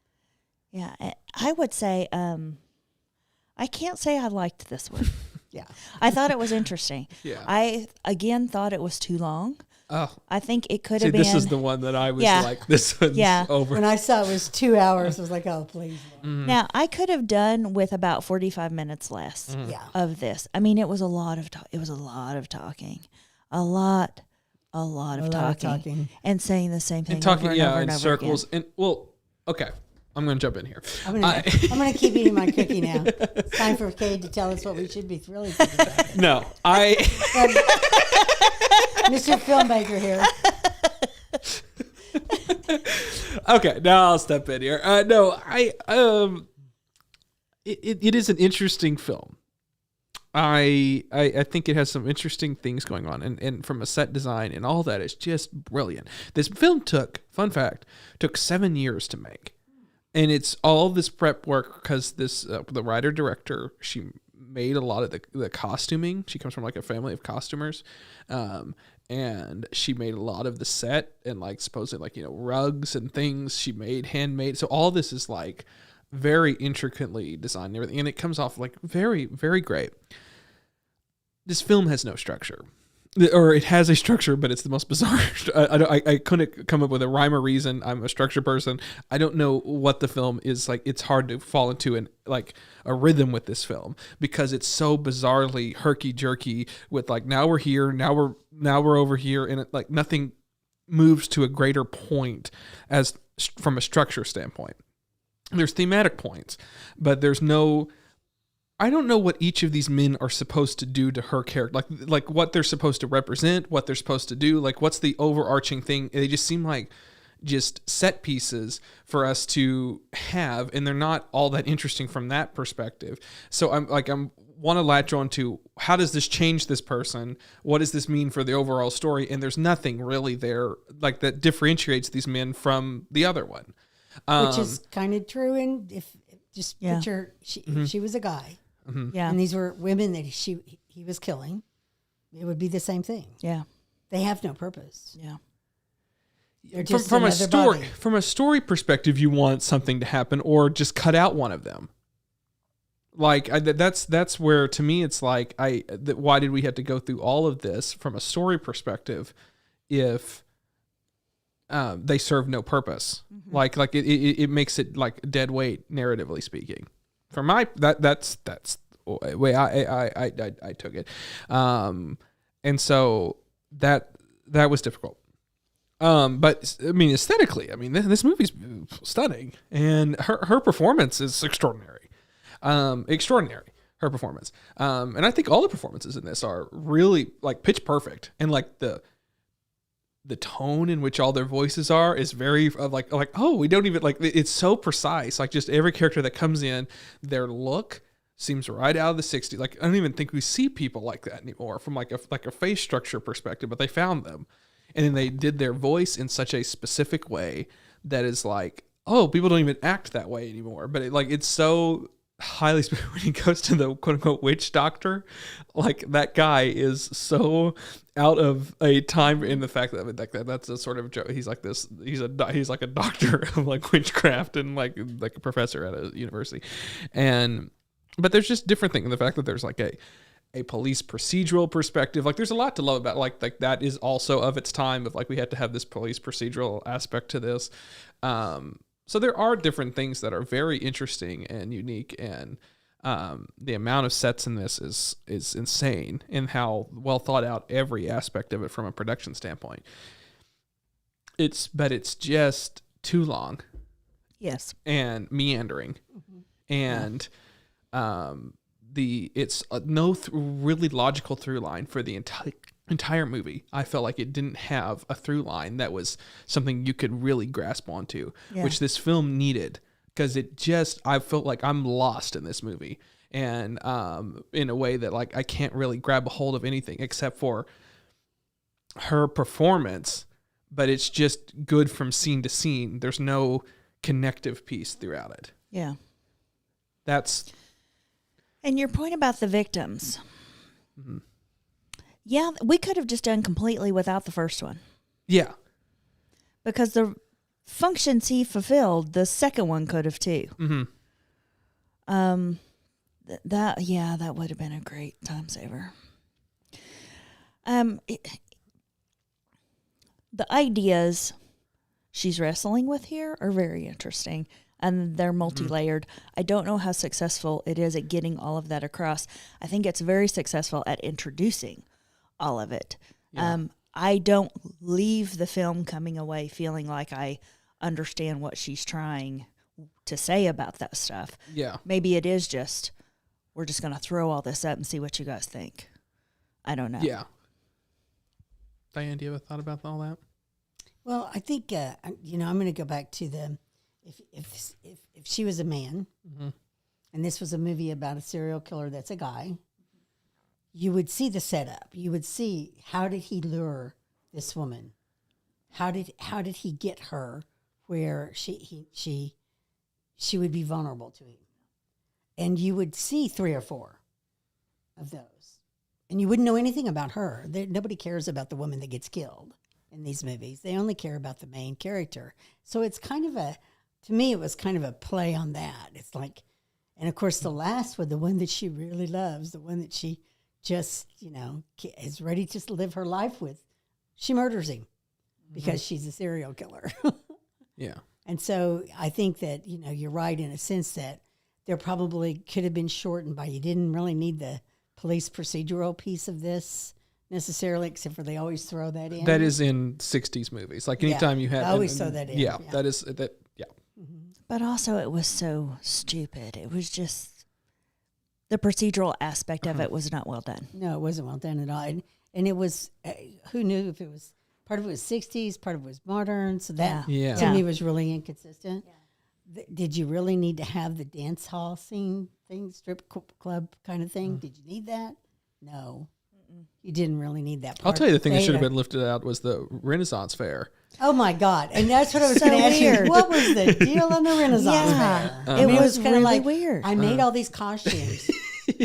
Yeah. I would say, I can't say I liked this one. Yeah. I thought it was interesting. Yeah. I, again, thought it was too long. Oh. I think it could have been. This is the one that I was like, this one's over. When I saw it was 2 hours, I was like, oh, please. Now, I could have done with about 45 minutes less of this. I mean, it was a lot of it was a lot of talking. A lot of talking. And saying the same thing and talking, over and over in and over circles. again. And, okay. I'm going to jump in here. I'm going to keep eating my cookie now. It's time for Cade to tell us what we should be really thinking about. No, Mr. Filmmaker here. Okay, now I'll step in here. It is an interesting film. I think it has some interesting things going on, and from a set design and all that, it's just brilliant. This film took 7 years to make, and it's all this prep work because the writer director, she made a lot of the costuming. She comes from like a family of costumers. And she made a lot of the set and like supposedly like, rugs and things she made handmade. So all this is like very intricately designed and everything. And it comes off like very, very great. This film has no structure. Or it has a structure, but it's the most bizarre. I couldn't come up with a rhyme or reason. I'm a structure person. I don't know what the film is like. It's hard to fall into a rhythm with this film because it's so bizarrely herky jerky. With like now we're here, now we're over here, and it, like nothing moves to a greater point as from a structure standpoint. There's thematic points, but there's no. I don't know what each of these men are supposed to do to her character, like what they're supposed to represent, what they're supposed to do, like what's the overarching thing. They just seem like just set pieces for us to have, and they're not all that interesting from that perspective. So I'm want to latch on to how does this change this person? What does this mean for the overall story? And there's nothing really there like that differentiates these men from the other one, which is kind of true. And if just picture she was a guy. Mm-hmm. Yeah. And these were women that he was killing. It would be the same thing. Yeah. They have no purpose. Yeah. They're just from a story body. From a story perspective, you want something to happen or just cut out one of them. Like that's where to me it's like why did we have to go through all of this from a story perspective if they serve no purpose? Mm-hmm. Like it makes it like dead weight narratively speaking. For my that's the way I took it, and so that was difficult. But I mean aesthetically, I mean this movie's stunning, and her performance is extraordinary, her performance, and I think all the performances in this are really like pitch perfect, and like the tone in which all their voices are is very like oh we don't even like it's so precise, like just every character that comes in, their look seems right out of the 60s. Like I don't even think we see people like that anymore from like a face structure perspective, but they found them, and then they did their voice in such a specific way that is like oh people don't even act that way anymore, but it's so highly when he goes to the quote unquote witch doctor, like that guy is so out of a time in the fact that that's a sort of joke. He's like this. He's like a doctor of like witchcraft and like a professor at a university, but there's just different thing in the fact that there's like a police procedural perspective. Like there's a lot to love about like that is also of its time of like we had to have this police procedural aspect to this. So there are different things that are very interesting and unique, and the amount of sets in this is insane in how well thought out every aspect of it from a production standpoint. But it's just too long. Yes. And meandering. Mm-hmm. And it's no really logical through line for the entire movie. I felt like it didn't have a through line that was something you could really grasp onto, which this film needed, because I felt like I'm lost in this movie, and in a way that like I can't really grab a hold of anything except for her performance, but it's just good from scene to scene. There's no connective piece throughout it. Yeah. And your point about the victims. Mm-hmm. Yeah, we could have just done completely without the first one. Yeah. Because the functions he fulfilled, the second one could have too. Mm-hmm. That would have been a great time saver. The ideas she's wrestling with here are very interesting, and they're multi-layered. I don't know how successful it is at getting all of that across. I think it's very successful at introducing all of it. Yeah. I don't leave the film coming away feeling like I understand what she's trying to say about that stuff. Yeah. Maybe it is just, we're just going to throw all this up and see what you guys think. I don't know. Yeah. Diane, do you have a thought about all that? Well, I think, I'm going to go back to if she was a man, mm-hmm. and this was a movie about a serial killer that's a guy, you would see the setup. You would see, how did he lure this woman? How did he get her where she would be vulnerable to him? And you would see 3 or 4 of those. And you wouldn't know anything about her. Nobody cares about the woman that gets killed in these movies. They only care about the main character. So it's kind of to me, it was kind of a play on that. It's like, and of course the last one, the one that she really loves, the one that she just, is ready to live her life with, she murders him because she's a serial killer. Yeah. And so I think that, you're right in a sense that there probably could have been shortened by, you didn't really need the police procedural piece of this necessarily, except for they always throw that in. That is in 60s movies. Like anytime you had... I always throw that in. Yeah, that is... that. Yeah. But also it was so stupid. It was just... The procedural aspect of it was not well done. No, it wasn't well done at all. And it was... who knew if it was... Part of it was 60s, part of it was modern. So that, to me, was really inconsistent. Yeah. Did you really need to have the dance hall scene thing, strip club kind of thing? Did you need that? No. You didn't really need that part. I'll tell you the thing that should have been lifted out was the Renaissance Fair. Oh, my God. And that's what I was going to ask you. What was the deal on the Renaissance Fair? It was kind of like weird. I made all these costumes.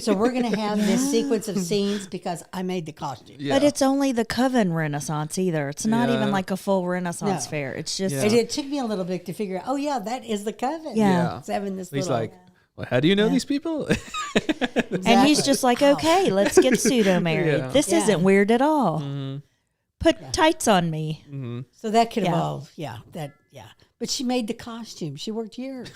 So we're going to have this sequence of scenes because I made the costume. Yeah. But it's only the Coven Renaissance either. It's not even like a full Renaissance fair. It's just... And it took me a little bit to figure out, that is the Coven. Yeah. It's having this He's like, well, how do you know these people? Exactly. And he's just like, okay, let's get pseudo-married. Yeah. This isn't weird at all. Put tights on me. So that could have all, But she made the costume. She worked years.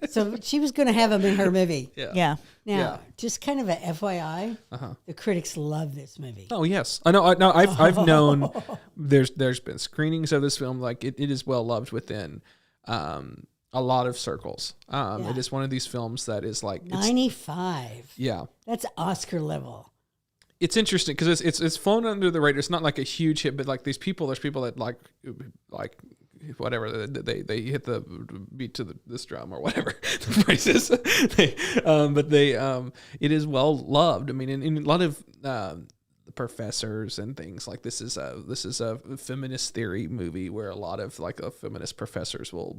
So she was going to have them in her movie. Yeah. Now, just kind of a FYI, the critics love this movie. Oh yes, I know. I've known. There's been screenings of this film. Like it is well loved within a lot of circles. It is one of these films that is like 95. Yeah, that's Oscar level. It's interesting because it's flown under the radar. It's not like a huge hit, but like there's people that like whatever they hit the beat to this drum or whatever the phrase is. It is well loved. I mean, in a lot of professors and things like this is a feminist theory movie where a lot of like feminist professors will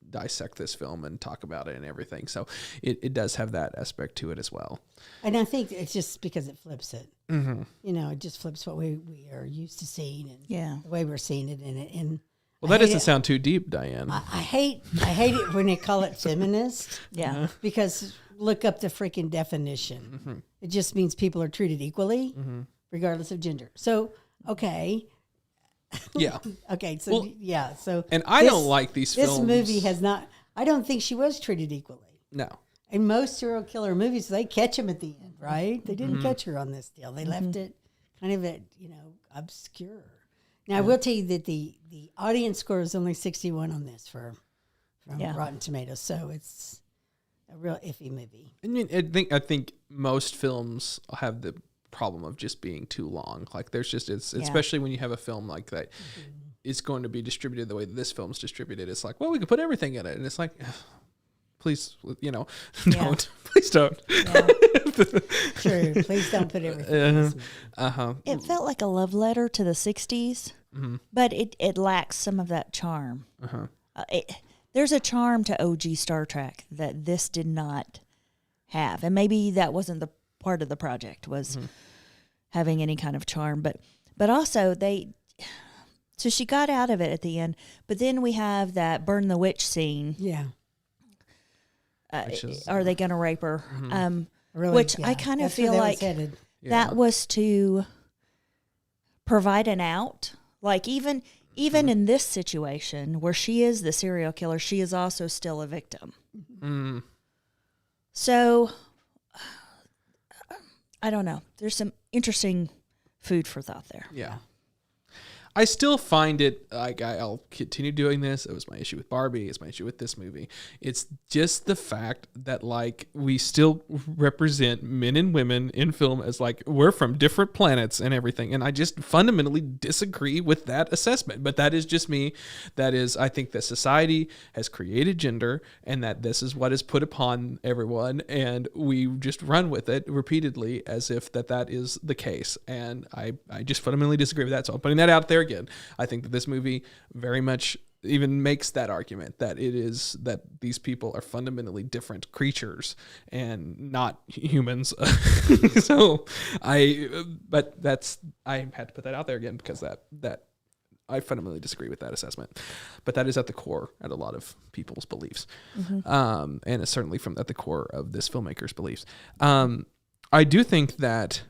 dissect this film and talk about it and everything. So it does have that aspect to it as well. And I think it's just because it flips it. Mm-hmm. It just flips what we are used to seeing and the way we're seeing it in it. And well, that doesn't sound too deep, Diane. I hate it when they call it feminist. Yeah. Because look up the freaking definition. Mm-hmm. It just means people are treated equally, regardless of gender. So, okay. Yeah. Okay. So, So, and I don't like these films. This movie has not. I don't think she was treated equally. No. In most serial killer movies, they catch him at the end, right? They didn't catch her on this deal. They left it kind of obscure. Now, I will tell you that the audience score is only 61 on this from Rotten Tomatoes, so it's a real iffy movie. I mean, I think most films have the problem of just being too long. Like there's just especially when you have a film like that, it's going to be distributed the way this film's distributed. It's like, well, we could put everything in it, and it's like, please, don't, please don't. Yeah. True. Please don't put everything in this movie. It felt like a love letter to the 60s, but it lacks some of that charm. There's a charm to OG Star Trek that this did not have. And maybe that wasn't the part of the project, was having any kind of charm. But also, so she got out of it at the end, but then we have that burn the witch scene. Yeah. Are they going to rape her? Really, which I kind of feel like that was to provide an out. Like even in this situation where she is the serial killer, she is also still a victim. So I don't know. There's some interesting food for thought there. Yeah. I still find it, like, I'll continue doing this. It was my issue with Barbie. It's my issue with this movie. It's just the fact that, like, we still represent men and women in film as, like, we're from different planets and everything. And I just fundamentally disagree with that assessment. But that is just me. That is, I think that society has created gender and that this is what is put upon everyone. And we just run with it repeatedly as if that is the case. And I just fundamentally disagree with that. So I'm putting that out there again. I think that this movie very much even makes that argument that it is that these people are fundamentally different creatures and not humans. So I had to put that out there again because that I fundamentally disagree with that assessment, but that is at the core at a lot of people's beliefs. And it's certainly at the core of this filmmaker's beliefs. I do think that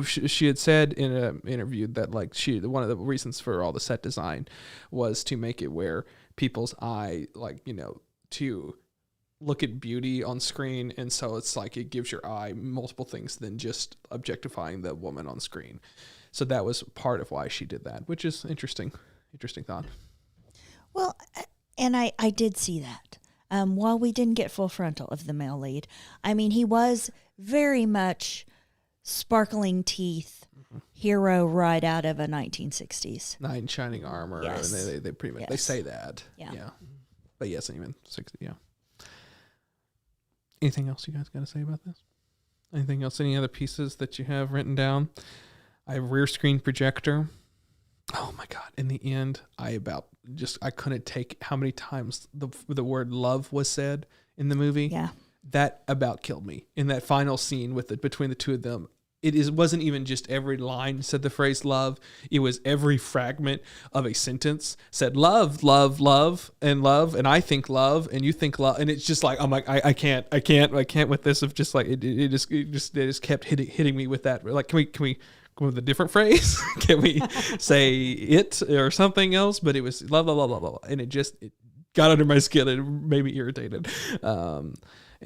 she had said in an interview that like one of the reasons for all the set design was to make it where people's eye, like, you know, to look at beauty on screen. And so it's like it gives your eye multiple things than just objectifying the woman on screen. So that was part of why she did that, which is interesting thought. Well, and I did see that. While we didn't get full frontal of the male lead, I mean, he was very much sparkling teeth hero right out of a 1960s. Knight in shining armor. Yes. And they pretty much, they say that. Yeah. But yes, even 60, yeah. Anything else you guys got to say about this? Anything else? Any other pieces that you have written down? I have rear screen projector. Oh my God. In the end, I couldn't take how many times the word love was said in the movie. Yeah. That about killed me in that final scene between the two of them. It wasn't even just every line said the phrase love. It was every fragment of a sentence said love, love, love, and love. And I think love and you think love. And it's just like, I'm like, I can't with this of just like, it just kept hitting me with that. Like, can we go with a different phrase? Can we say it or something else? But it was love, love, love, love, love. And it got under my skin and made me irritated.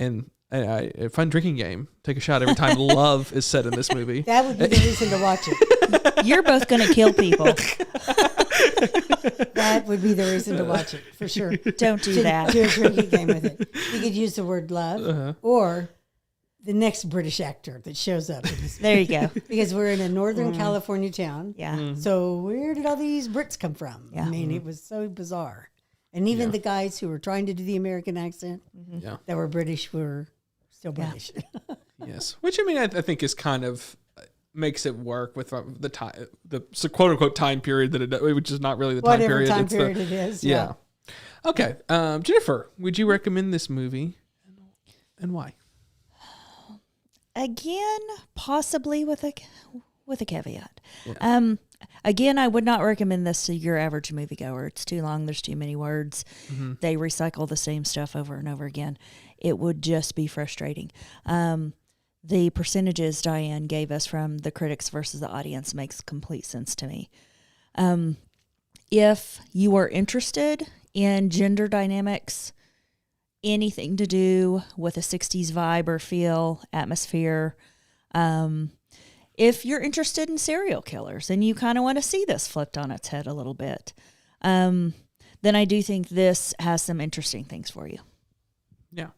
And a fun drinking game. Take a shot every time love is said in this movie. That would be the reason to watch it. You're both going to kill people. That would be the reason to watch it, for sure. Don't do that. Do a drinking game with it. You could use the word love or the next British actor that shows up. There you go. Because we're in a Northern California town. Yeah. So where did all these Brits come from? Yeah. I mean, it was so bizarre. And even the guys who were trying to do the American accent that were British were still British. Yes. Which, I mean, I think is kind of makes it work with the time, the quote unquote time period which is not really the time period. Whatever time period it is. Yeah. Okay. Jennifer, would you recommend this movie and why? Again, possibly with a caveat. Yeah. Again, I would not recommend this to your average moviegoer. It's too long. There's too many words. They recycle the same stuff over and over again. It would just be frustrating. The percentages Diane gave us from the critics versus the audience makes complete sense to me. If you are interested in gender dynamics, anything to do with a 60s vibe or feel, atmosphere, if you're interested in serial killers and you kind of want to see this flipped on its head a little bit, then I do think this has some interesting things for you. Yeah.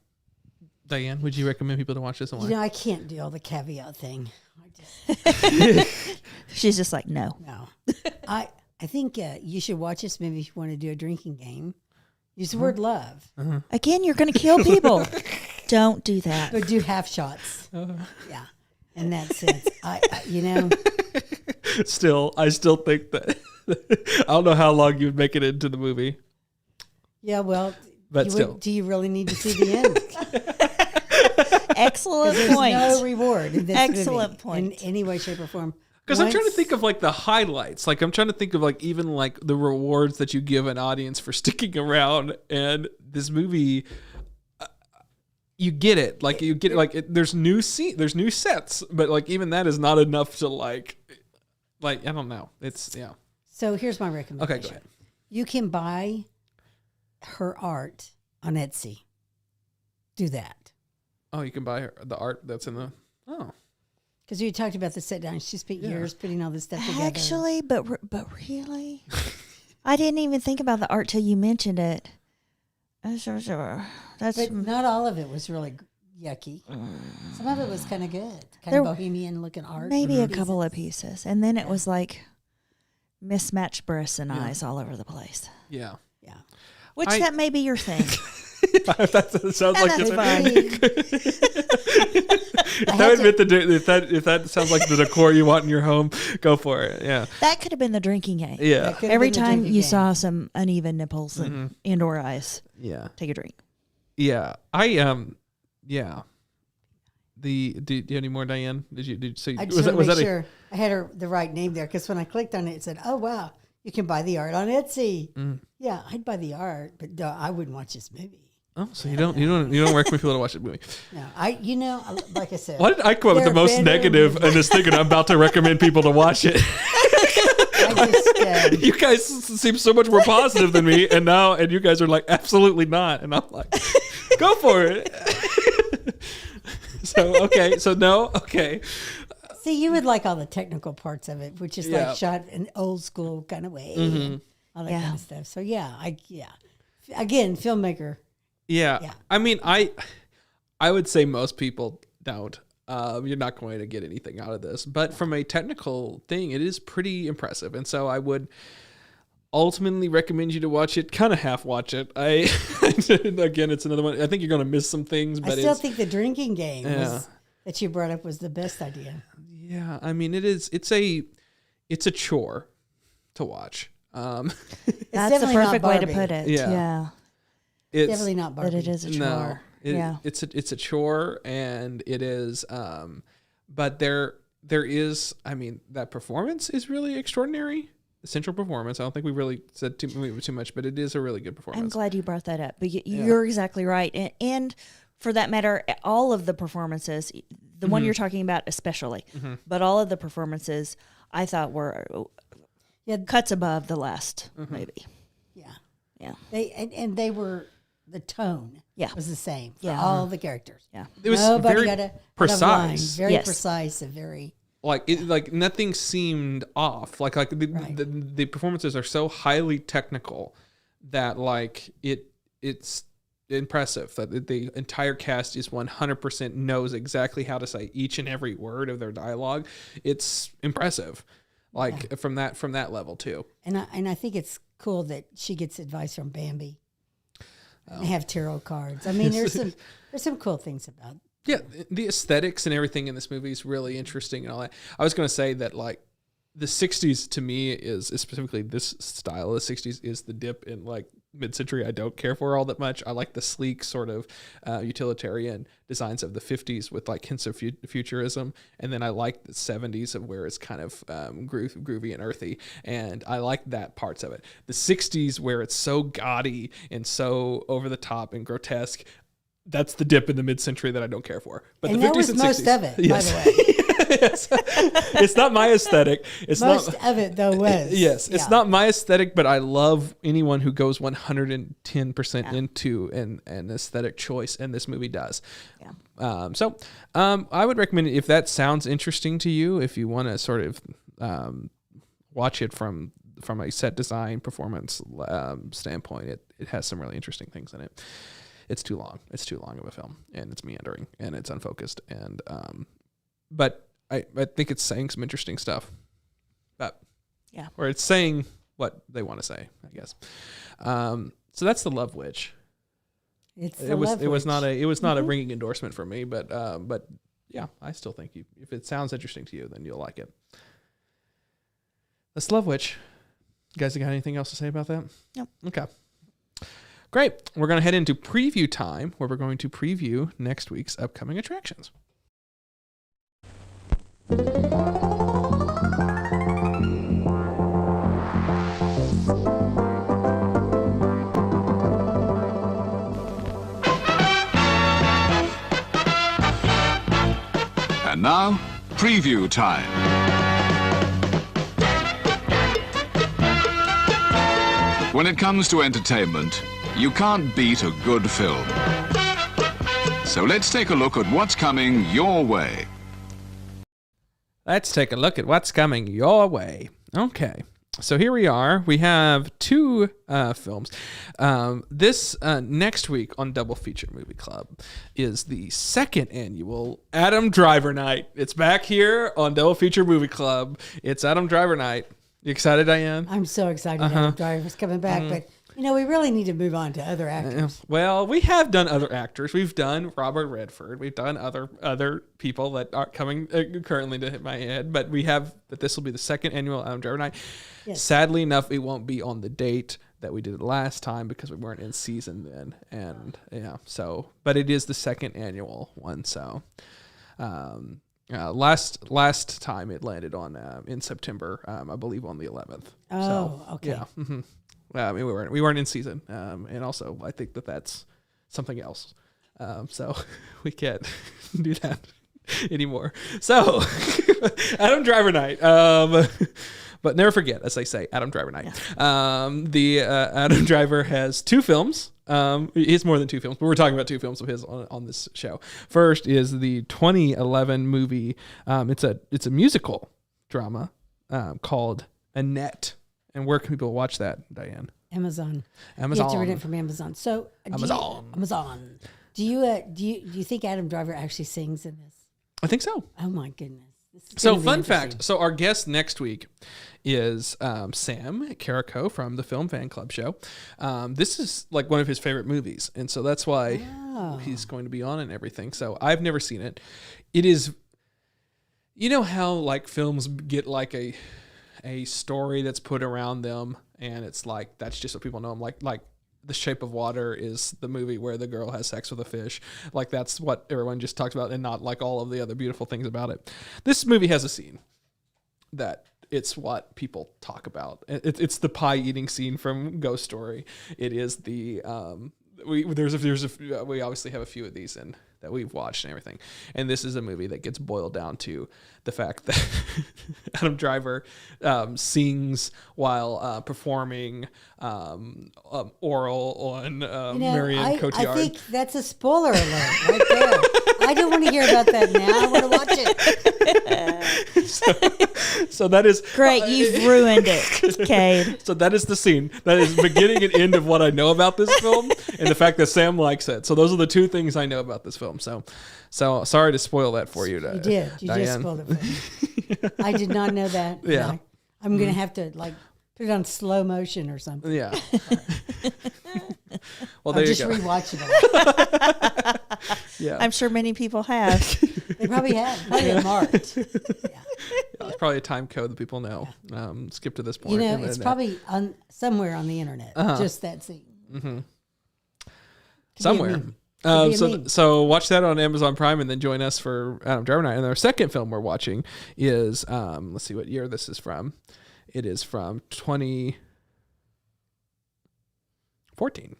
Diane, would you recommend people to watch this and why? You know, I can't do all the caveat thing. She's just like, no. I think you should watch this maybe if you want to do a drinking game. Use the word love. Again, you're going to kill people. Don't do that. But do half shots. Yeah. In that sense, I I still think that I don't know how long you'd make it into the movie. Yeah, well, but do you really need to see the end? Excellent point. There's no reward in this Excellent movie point. in any way, shape, or form. Because I'm trying to think of like the highlights. Like I'm trying to think of like even like the rewards that you give an audience for sticking around. And this movie, you get it. Like you get it. Like there's new sets, but like even that is not enough to like I don't know. It's yeah. So here's my recommendation. Okay, go ahead. You can buy her art on Etsy. Do that. Oh, you can buy the art that's in the Because you talked about the set down. She spent years putting all this stuff together. Actually, but really, I didn't even think about the art till you mentioned it. But not all of it was really yucky. Some of it was kind of good, kind of bohemian looking art. Maybe a couple of pieces, and then it was like mismatched breasts and eyes all over the place. Yeah. Which that may be your thing. That sounds like That's if that sounds like the decor you want in your home, go for it. Yeah. That could have been the drinking game. Yeah. Every time you saw some uneven nipples and or eyes, Yeah. take a drink. Yeah. Yeah. Do you have any more, Diane? I just want to make sure I had the right name there, because when I clicked on it, it said, "Oh wow, you can buy the art on Etsy." Yeah, I'd buy the art, but I wouldn't watch this movie. Oh, so you don't recommend people to watch the movie? No, like I said, Why did I come up with the most negative in this thing, and I'm about to recommend people to watch it? You guys seem so much more positive than me, and you guys are like, absolutely not, and I'm like, go for it. So no, okay. See, you would like all the technical parts of it, which is like shot in old school kind of way, and all that kind of stuff. So again, filmmaker. Yeah. I mean, I would say most people don't. You're not going to get anything out of this, but from a technical thing, it is pretty impressive, and so I would ultimately recommend you to watch it. Kind of half watch it. Again, it's another one. I think you're going to miss some things, but I still think the drinking game that you brought up was the best idea. Yeah, I mean, it's a chore to watch. That's the perfect way to put it. Yeah. It's definitely not Barbie. But it is a chore. No, it's a chore, and it is. But there is. I mean, that performance is really extraordinary. The central performance. I don't think we really said too much, but it is a really good performance. I'm glad you brought that up. But you're exactly right, and for that matter, all of the performances, the one you're talking about especially, but all of the performances I thought were cuts above the last movie. Yeah. They were, the tone was the same for all the characters. Yeah. It was Nobody very got a precise. Very precise and very. Like nothing seemed off. Like the performances are so highly technical that it's impressive that the entire cast is 100% knows exactly how to say each and every word of their dialogue. It's impressive, from that level too. And I think it's cool that she gets advice from Bambi. They have tarot cards. I mean, there's some cool things about it. Yeah, the aesthetics and everything in this movie is really interesting and all that. I was going to say that like the 60s to me is specifically this style of the 60s is the dip in like mid-century I don't care for all that much. I like the sleek sort of utilitarian designs of the 50s with like hints of futurism, and then I like the 70s of where it's kind of groovy and earthy, and I like that parts of it. The 60s where it's so gaudy and so over the top and grotesque, that's the dip in the mid-century that I don't care for. But and the 50s that was and most 60s, of it, by the way. Yes. It's not my aesthetic. It's most not, of it, though, was. Yes, it's not my aesthetic, but I love anyone who goes 110% into an aesthetic choice, and this movie does. Yeah. I would recommend it if that sounds interesting to you, if you want to sort of watch it from a set design performance standpoint. It has some really interesting things in it. It's too long. It's too long of a film, and it's meandering, and it's unfocused, and but I think it's saying some interesting stuff. But or it's saying what they want to say, I guess. So that's The Love Witch. It was not a ringing endorsement for me, but yeah, I still think if it sounds interesting to you, then you'll like it. That's Love Witch. You guys got anything else to say about that? Nope. Okay. Great. We're going to head into preview time, where we're going to preview next week's upcoming attractions. And now, preview time. When it comes to entertainment, you can't beat a good film. So let's take a look at what's coming your way. Let's take a look at what's coming your way. Okay. So here we are. We have two films. This next week on Double Feature Movie Club is the second annual Adam Driver Night. It's back here on Double Feature Movie Club. It's Adam Driver Night. You excited, Diane? I'm so excited Adam Driver's coming back, but We really need to move on to other actors. Well, we have done other actors. We've done Robert Redford. We've done other people that are coming currently to hit my head. But this will be the second annual Adam Driver Night. Yes. Sadly enough, it won't be on the date that we did it last time because we weren't in season then. And but it is the second annual one. So, last time it landed on in September, I believe on the 11th. Oh, okay. Yeah. Mm-hmm. I mean, we weren't in season, and also I think that's something else. So we can't do that anymore. So Adam Driver Night. But never forget, as they say, Adam Driver Night. Yeah. The Adam Driver has 2 films. He has more than 2 films, but we're talking about 2 films of his on this show. First is the 2011 movie. It's a musical drama called Annette. And where can people watch that, Diane? Amazon. You have to read it from Amazon. So Amazon. Do you think Adam Driver actually sings in this? I think so. Oh my goodness. So fun fact. So our guest next week is Sam Carrico from the Film Fan Club show. This is like one of his favorite movies. And so that's why he's going to be on and everything. So I've never seen it. It is, how like films get like a story that's put around them, and it's like that's just what people know them. Like The Shape of Water is the movie where the girl has sex with a fish. Like that's what everyone just talks about, and not like all of the other beautiful things about it. This movie has a scene that it's what people talk about. It's the pie eating scene from Ghost Story. It is the we obviously have a few of these in that we've watched and everything. And this is a movie that gets boiled down to the fact that Adam Driver sings while performing oral on Marion Cotillard. I think that's a spoiler alert right there. I don't want to hear about that now. I want to watch it. So that is... Great, you've ruined it, Cade. So that is the scene. That is beginning and end of what I know about this film and the fact that Sam likes it. So those are the 2 things I know about this film. So sorry to spoil that for you. You did. You Diane. just spoiled it for me. I did not know that. Yeah. I'm going to have to put it on slow motion or something. Yeah. Well, there you go. Just rewatch it. Yeah. I'm sure many people have. They probably have. Probably marked. Yeah. It's probably a time code that people know. Skip to this point. It's probably somewhere on the internet. Just that scene. Mm-hmm. Somewhere. So watch that on Amazon Prime and then join us for Adam Driver Night. And our second film we're watching is let's see what year this is from. It is from 2014.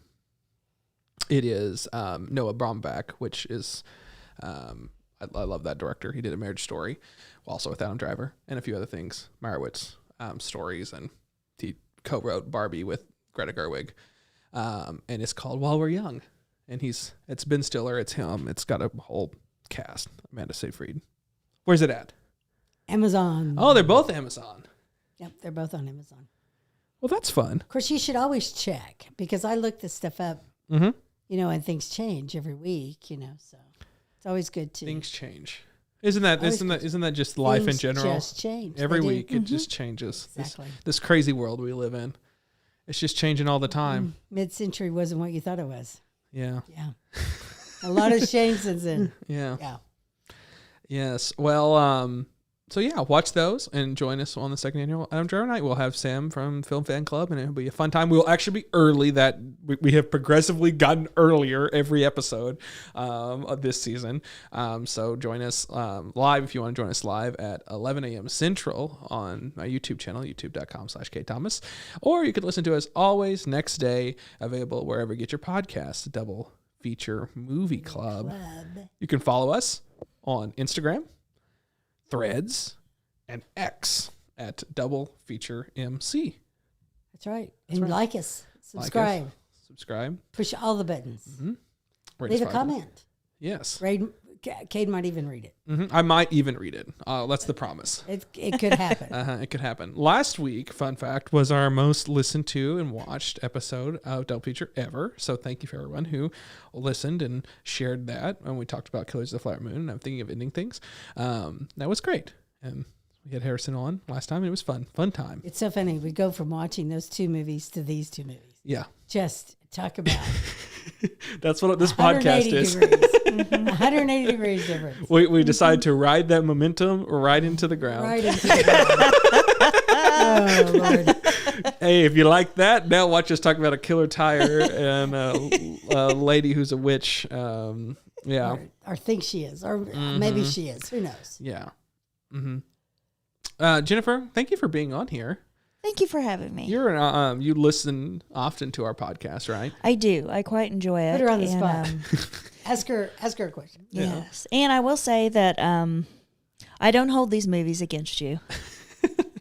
It is Noah Baumbach, which is I love that director. He did A Marriage Story, also with Adam Driver and a few other things, Meyerowitz stories, and he co-wrote Barbie with Greta Gerwig. And it's called While We're Young. And it's Ben Stiller, it's him, it's got a whole cast. Amanda Seyfried. Where's it at? Amazon. Oh, they're both Amazon. Yep, they're both on Amazon. Well, that's fun. Of course, you should always check because I look this stuff up, and things change every week, so it's always good to. Things change. Isn't that just life in general? Just change. Every week it just changes. Exactly. This crazy world we live in. It's just changing all the time. Mid-century wasn't what you thought it was. Yeah. Yeah. A lot has changed since then. Yeah. Yeah. Yes. Well, so yeah, watch those and join us on the second annual Adam Driver Night. We'll have Sam from Film Fan Club, and it'll be a fun time. We'll actually be early. That we have progressively gotten earlier every episode of this season. So join us live if you want to join us live at 11 a.m. Central on my YouTube channel, youtube.com/KThomas. Or you could listen to us always next day, available wherever you get your podcasts. Double Feature Movie Club. You can follow us on Instagram, Threads, and X at Double Feature MC. That's right. Like us. Subscribe. Subscribe. Push all the buttons. Mm-hmm. Leave a comment. Yes. Cade might even read it. Mm-hmm. I might even read it. That's the promise. It could happen. It could happen. Last week, fun fact, was our most listened to and watched episode of Double Feature ever. So thank you for everyone who listened and shared that when we talked about Killers of the Flower Moon. And I'm thinking of ending things. That was great. And we had Harrison on last time. And it was fun. Fun time. It's so funny. We go from watching those 2 movies to these 2 movies. Yeah. Just talk about That's what this podcast is. 180 degrees difference. We decide to ride that momentum right into the ground. Right into the ground. Oh, Lord. Hey, if you like that, now watch us talk about a killer tire and a lady who's a witch. Yeah. Or think she is. Or maybe she is. Who knows? Yeah. Jennifer, thank you for being on here. Thank you for having me. You listen often to our podcast, right? I do. I quite enjoy it. Put her on the spot. Ask her a question. Yes. And I will say that I don't hold these movies against you.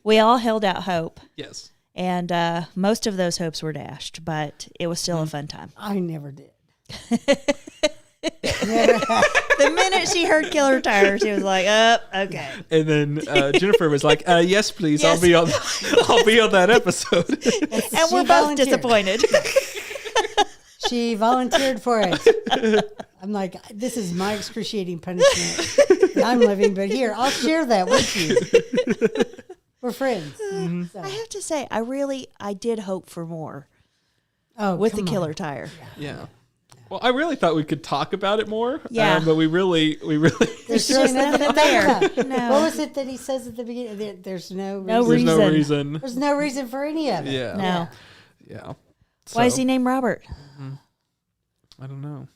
We all held out hope. Yes. And most of those hopes were dashed, but it was still a fun time. I never did. The minute she heard Killer Tire, she was like, okay. And then Jennifer was like, yes, please. Yes. I'll be on that episode. And we're both disappointed. She volunteered for it. I'm like, this is my excruciating punishment that I'm living, but here, I'll share that with you. We're friends. So. I have to say, I did hope for more with the Killer Tire. Yeah. Well, I really thought we could talk about it more. Yeah. But we really. There's really nothing there. No. What was it that he says at the beginning? There's no reason. There's no reason. There's no reason for any of it. Yeah. No. Yeah. Why is he named Robert? I don't know.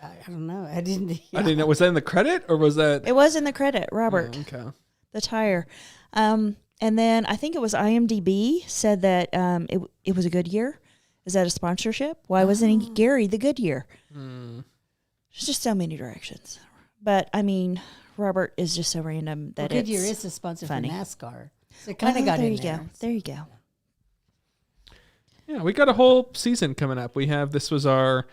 I don't know. I didn't know. Was that in the credit or was that? It was in the credit, Robert. Oh, okay. The tire. And then I think it was IMDb said that it was a good year. Is that a sponsorship? Why wasn't he Gary the Goodyear? There's just so many directions. But, I mean, Robert is just so random that it's Goodyear is a sponsor funny. for NASCAR. So it kind of got in there. There you go. Yeah, we got a whole season coming up. This was our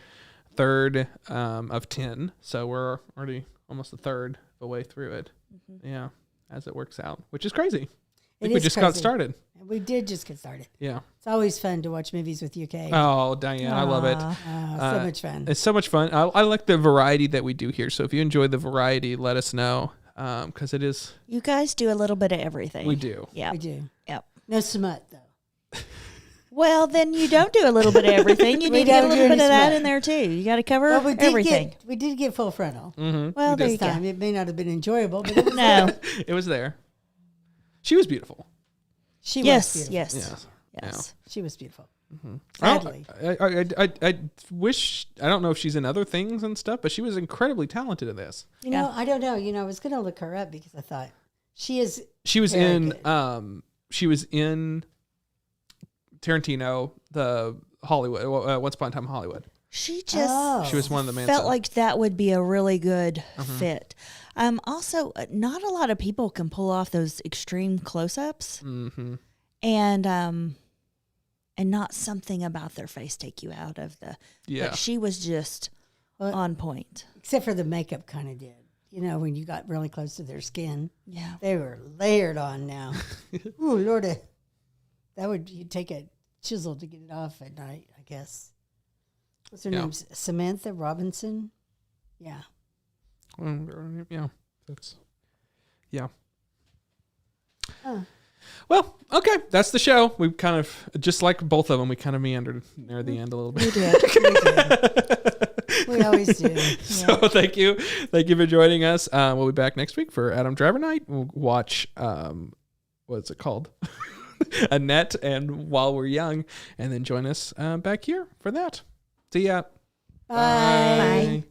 third of 10. So we're already almost a third of the way through it. Yeah, as it works out, which is crazy. I think we just got started. We did just get started. Yeah. It's always fun to watch movies with you, Cade. Oh, Diane, I love it. So much fun. It's so much fun. I like the variety that we do here. So if you enjoy the variety, let us know because it is. You guys do a little bit of everything. We do. Yeah. We do. Yep. No smut, though. Well, then you don't do a little bit of everything. You need to get a little bit of that in there, too. You got to cover everything. We did get full frontal. Well, there you go. It may not have been enjoyable, but it was No. It was there. She was beautiful. She was beautiful. Yes. Yeah. She was beautiful. Sadly. I wish, I don't know if she's in other things and stuff, but she was incredibly talented in this. You know, I don't know. I was going to look her up because I thought she was in, good. She was in Tarantino, the Hollywood, Once Upon a Time in Hollywood. She just she was one of the Manson. Felt like that would be a really good fit. Also, not a lot of people can pull off those extreme close-ups, and not something about their face take you out of the. Yeah, but she was just on point. Except for the makeup, kind of did. When you got really close to their skin. Yeah, they were layered on now. Ooh, Lordy, you'd take a chisel to get it off at night, I guess. What's her name? Samantha Robinson? Yeah. Yeah. Well, okay. That's the show. We kind of, just like both of them, we kind of meandered near the end a little bit. We did. We always do. So thank you. Thank you for joining us. We'll be back next week for Adam Driver Night. We'll watch, what's it called? Annette and While We're Young. And then join us back here for that. See ya. Bye. Bye.